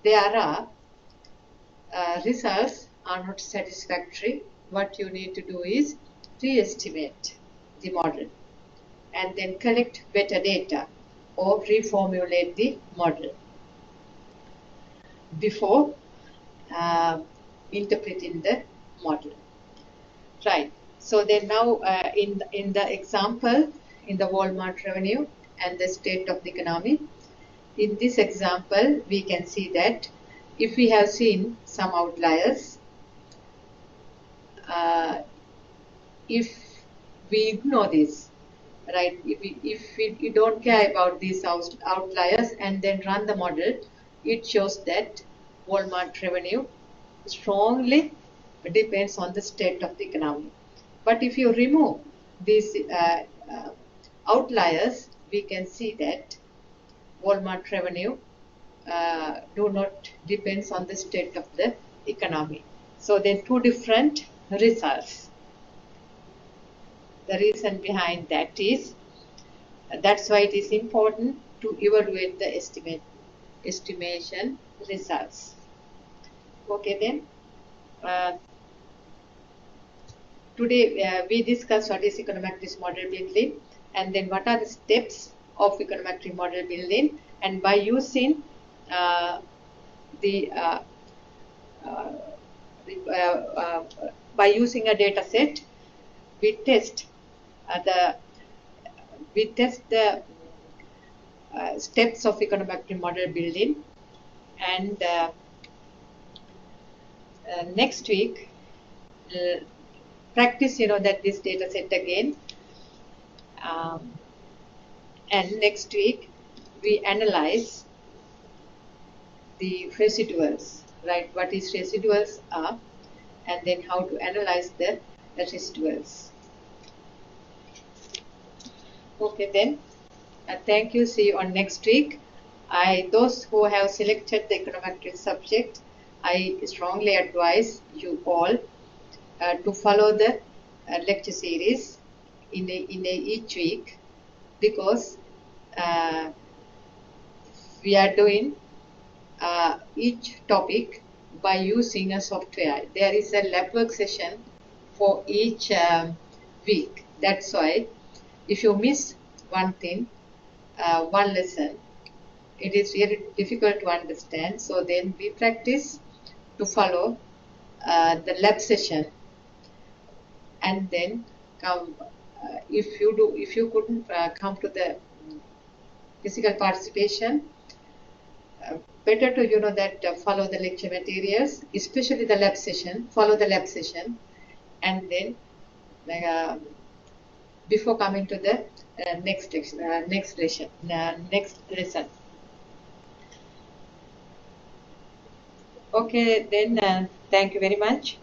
there are results are not satisfactory, what you need to do is re-estimate the model and then collect better data or reformulate the model before interpreting the model. Right. So then now in the example, in the Walmart revenue and the state of the economy, in this example, we can see that if we have seen some outliers, if we ignore this, right, if we don't care about these outliers and then run the model, it shows that Walmart revenue strongly depends on the state of the economy. But if you remove these outliers, we can see that Walmart revenue do not depends on the state of the economy. So then two different results. The reason behind that is, that's why it is important to evaluate the estimation results. Okay then. Today we discussed what is econometric model building and then what are the steps of econometric model building, and by using by using a data set, we test the steps of econometric model building, and next week practice that this data set again, and next week we analyze the residuals, right? What is residuals are, and then how to analyze the residuals. Okay, then thank you. See you on next week. Those who have selected the econometric subject, I strongly advise you all to follow the lecture series in each week, because we are doing each topic by using a software. There is a lab work session for each week. That's why if you miss one thing, one lesson, it is really difficult to understand. So then we practice to follow the lab session, and then come. If you couldn't come to the physical participation, better to that follow the lecture materials, especially the lab session. Follow the lab session, and then before coming to the next lesson. Okay, then thank you very much.